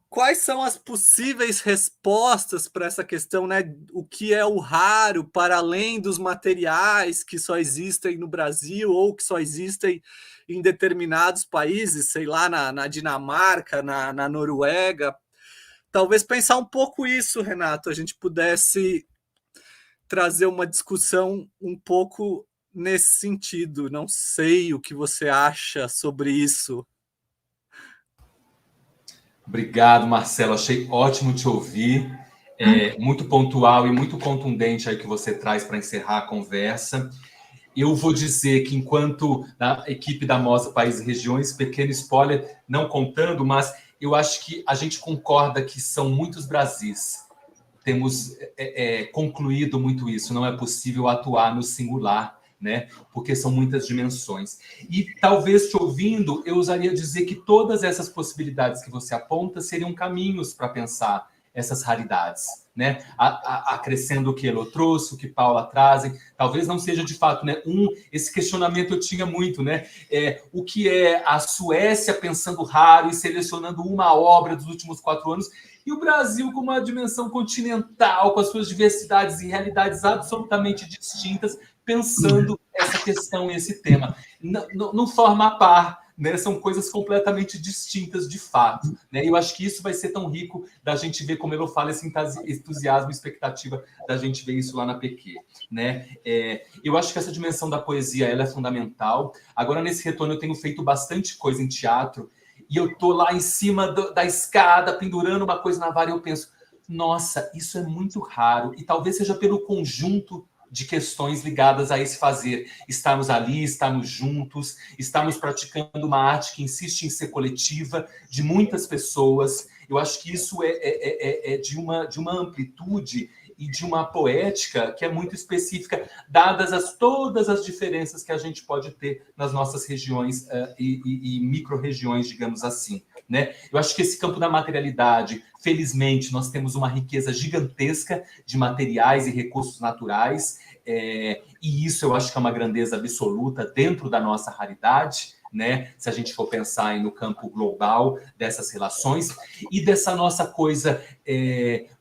quais são as possíveis respostas para essa questão, né? O que é o raro, para além dos materiais que só existem no Brasil ou que só existem em determinados países, sei lá, na Dinamarca, na Noruega. Talvez pensar um pouco isso, Renato, a gente pudesse trazer uma discussão um pouco nesse sentido. Não sei o que você acha sobre isso. Obrigado, Marcelo. Achei ótimo te ouvir. Muito pontual e muito contundente aí que você traz para encerrar a conversa. Eu vou dizer que, enquanto a equipe da Mostra Países e Regiões, pequeno spoiler, não contando, mas eu acho que a gente concorda que são muitos Brasis. Temos concluído muito isso. Não é possível atuar no singular né? Porque são muitas dimensões. E talvez, te ouvindo, eu usaria dizer que todas essas possibilidades que você aponta seriam caminhos para pensar essas raridades, né? Acrescendo o que Elô trouxe, o que Paula trazem, talvez não seja de fato, né? Esse questionamento eu tinha muito, né? O que é a Suécia pensando raro e selecionando uma obra dos últimos 4 anos, e o Brasil com uma dimensão continental, com as suas diversidades e realidades absolutamente distintas, pensando essa questão, esse tema. Não forma a par, né? São coisas completamente distintas de fato, né? E eu acho que isso vai ser tão rico da gente ver, como ele fala, esse entusiasmo e expectativa da gente ver isso lá na PQ, né? Eu acho que essa dimensão da poesia ela é fundamental. Agora, nesse retorno, eu tenho feito bastante coisa em teatro e eu tô lá em cima da escada, pendurando uma coisa na vara e eu penso, nossa, isso é muito raro. E talvez seja pelo conjunto de questões ligadas a esse fazer. Estarmos ali, estarmos juntos, estarmos praticando uma arte que insiste em ser coletiva, de muitas pessoas. Eu acho que isso é de uma amplitude e de uma poética que é muito específica, dadas todas as diferenças que a gente pode ter nas nossas regiões e micro-regiões, digamos assim, né? Eu acho que esse campo da materialidade, felizmente, nós temos uma riqueza gigantesca de materiais e recursos naturais, e isso eu acho que é uma grandeza absoluta dentro da nossa raridade, né? Se a gente for pensar aí no campo global dessas relações e dessa nossa coisa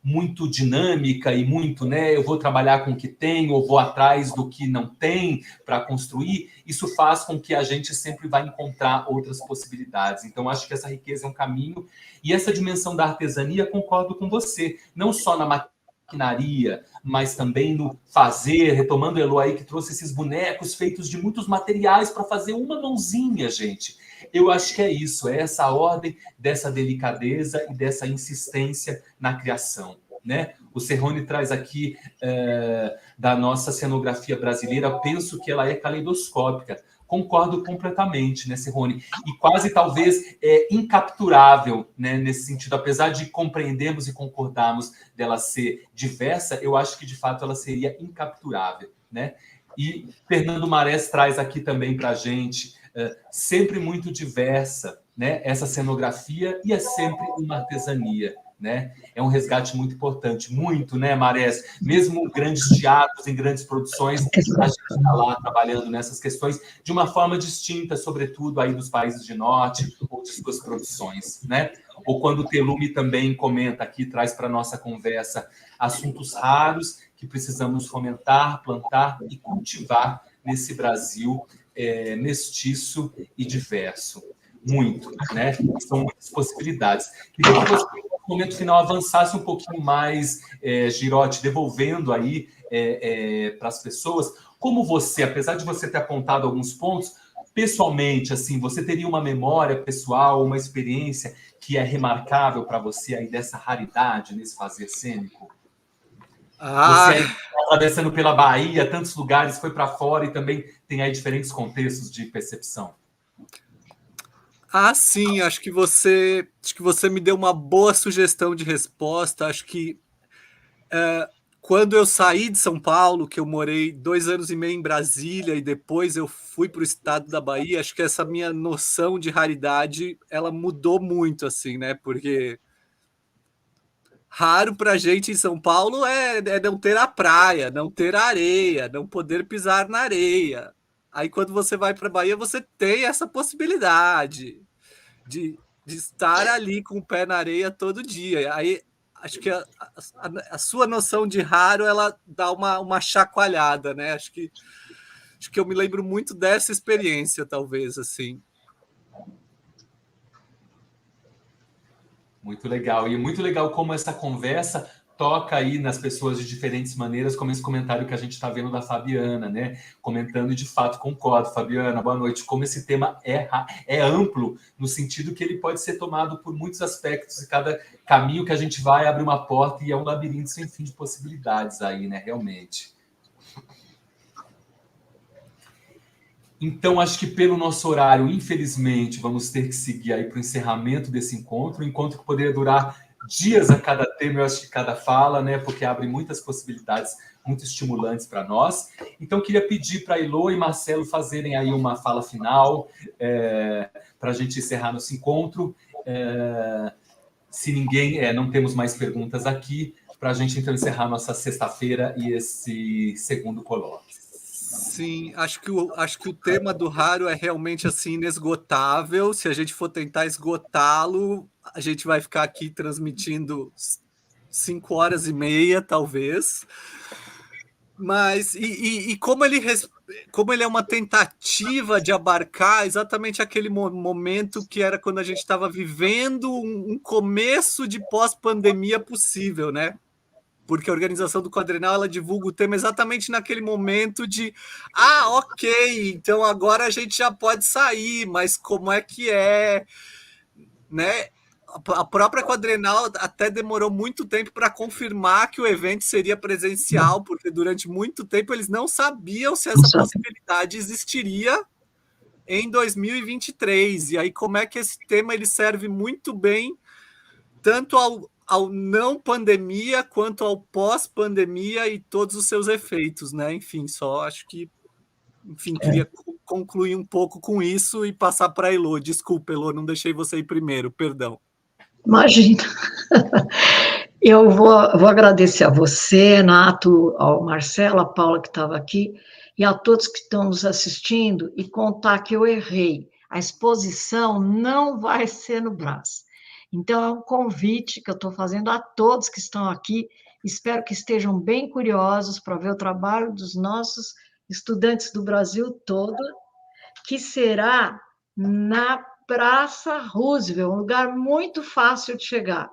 muito dinâmica e muito, né? Eu vou trabalhar com o que tem ou vou atrás do que não tem para construir. Isso faz com que a gente sempre vá encontrar outras possibilidades. Então, acho que essa riqueza é um caminho. E essa dimensão da artesania, concordo com você, não só na maquinaria, mas também no fazer, retomando o Elô aí, que trouxe esses bonecos feitos de muitos materiais para fazer uma mãozinha, gente. Eu acho que é isso, é essa ordem dessa delicadeza e dessa insistência na criação, né? O Serrone traz aqui da nossa cenografia brasileira, penso que ela é caleidoscópica. Concordo completamente, né, Serrone? E quase, talvez, incapturável, né, nesse sentido. Apesar de compreendermos e concordarmos dela ser diversa, eu acho que, de fato, ela seria incapturável, né? E Fernando Marés traz aqui também para a gente, sempre muito diversa, né, essa cenografia, e é sempre uma artesania, né? É um resgate muito importante, muito, né, Marés? Mesmo grandes teatros, em grandes produções, a gente está lá trabalhando nessas questões de uma forma distinta, sobretudo aí dos países de norte ou de suas produções, né? Ou quando o Telume também comenta aqui, traz para a nossa conversa assuntos raros que precisamos fomentar, plantar e cultivar nesse Brasil mestiço e diverso. Muito, né? São muitas possibilidades. Queria que você, no momento final, avançasse um pouquinho mais, Girotti, devolvendo aí para as pessoas, como você, apesar de você ter apontado alguns pontos, pessoalmente, assim, você teria uma memória pessoal, uma experiência que é remarcável para você aí dessa raridade nesse fazer cênico? Você aí, atravessando pela Bahia, tantos lugares, foi para fora e também tem aí diferentes contextos de percepção. Sim, acho que você me deu uma boa sugestão de resposta. Acho que quando eu saí de São Paulo, que eu morei 2 anos e meio em Brasília e depois eu fui para o estado da Bahia, acho que essa minha noção de raridade ela mudou muito, assim, né? Porque raro para a gente em São Paulo é não ter a praia, não ter a areia, não poder pisar na areia. Aí quando você vai para a Bahia, você tem essa possibilidade de estar ali com o pé na areia todo dia. Aí acho que a sua noção de raro ela dá uma chacoalhada, né? Acho que eu me lembro muito dessa experiência, talvez, assim. Muito legal. E muito legal como essa conversa toca aí nas pessoas de diferentes maneiras, como esse comentário que a gente está vendo da Fabiana, né? Comentando, e de fato, concordo, Fabiana, boa noite. Como esse tema é amplo, no sentido que ele pode ser tomado por muitos aspectos, e cada caminho que a gente vai abre uma porta e é um labirinto sem fim de possibilidades aí, né? Realmente. Então, acho que pelo nosso horário, infelizmente, vamos ter que seguir aí para o encerramento desse encontro, um encontro que poderia durar dias a cada tema, eu acho que cada fala, né? Porque abre muitas possibilidades muito estimulantes para nós. Então, queria pedir para Elô e Marcelo fazerem aí uma fala final para a gente encerrar nosso encontro. Se ninguém, não temos mais perguntas aqui, para a gente então encerrar nossa sexta-feira e esse segundo colóquio. Sim, acho que o tema do raro é realmente assim inesgotável. Se a gente for tentar esgotá-lo, a gente vai ficar aqui transmitindo 5 horas e meia, talvez. Mas como ele é uma tentativa de abarcar exatamente aquele momento que era quando a gente estava vivendo um começo de pós-pandemia possível, né? Porque a organização do Quadrenal, ela divulga o tema exatamente naquele momento de ok, então agora a gente já pode sair, mas como é que é, né? A própria Quadrenal até demorou muito tempo para confirmar que o evento seria presencial, porque durante muito tempo eles não sabiam se essa possibilidade existiria em 2023. E aí como é que esse tema ele serve muito bem tanto ao não pandemia quanto ao pós-pandemia e todos os seus efeitos, né? Enfim, só acho que, queria concluir um pouco com isso e passar para a Elô. Desculpa, Elô, não deixei você ir primeiro, perdão. Imagina. Eu vou agradecer a você, Renato, ao Marcelo, a Paula que estava aqui, e a todos que estão nos assistindo, e contar que eu errei. A exposição não vai ser no Brás. Então, é um convite que eu estou fazendo a todos que estão aqui. Espero que estejam bem curiosos para ver o trabalho dos nossos estudantes do Brasil todo, que será na Praça Roosevelt, um lugar muito fácil de chegar,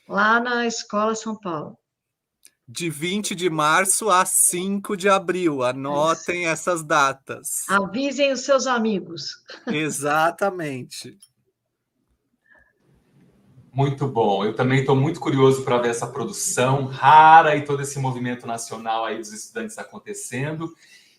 lá na Escola São Paulo. De 20 de março a 5 de abril. Anotem essas datas. Avisem os seus amigos. Exatamente. Muito bom. Eu também estou muito curioso para ver essa produção rara e todo esse movimento nacional aí dos estudantes acontecendo.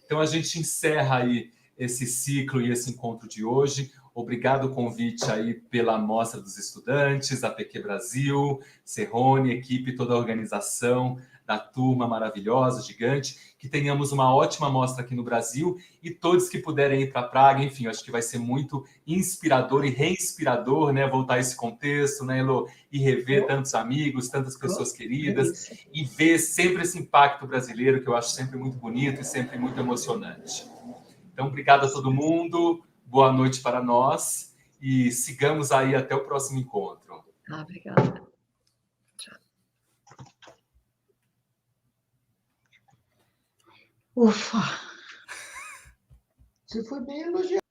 Então, a gente encerra aí esse ciclo e esse encontro de hoje. Obrigado o convite aí pela Mostra dos Estudantes, a PQ Brasil, Serrone, equipe, toda a organização da turma maravilhosa, gigante, que tenhamos uma ótima mostra aqui no Brasil e todos que puderem ir para Praga, enfim, acho que vai ser muito inspirador e reinspirador, né, voltar a esse contexto, né, Elô, e rever tantos amigos, tantas pessoas queridas e ver sempre esse impacto brasileiro que eu acho sempre muito bonito e sempre muito emocionante. Então, obrigado a todo mundo, boa noite para nós e sigamos aí até o próximo encontro. Obrigada. Ufa! Você foi bem elogiado.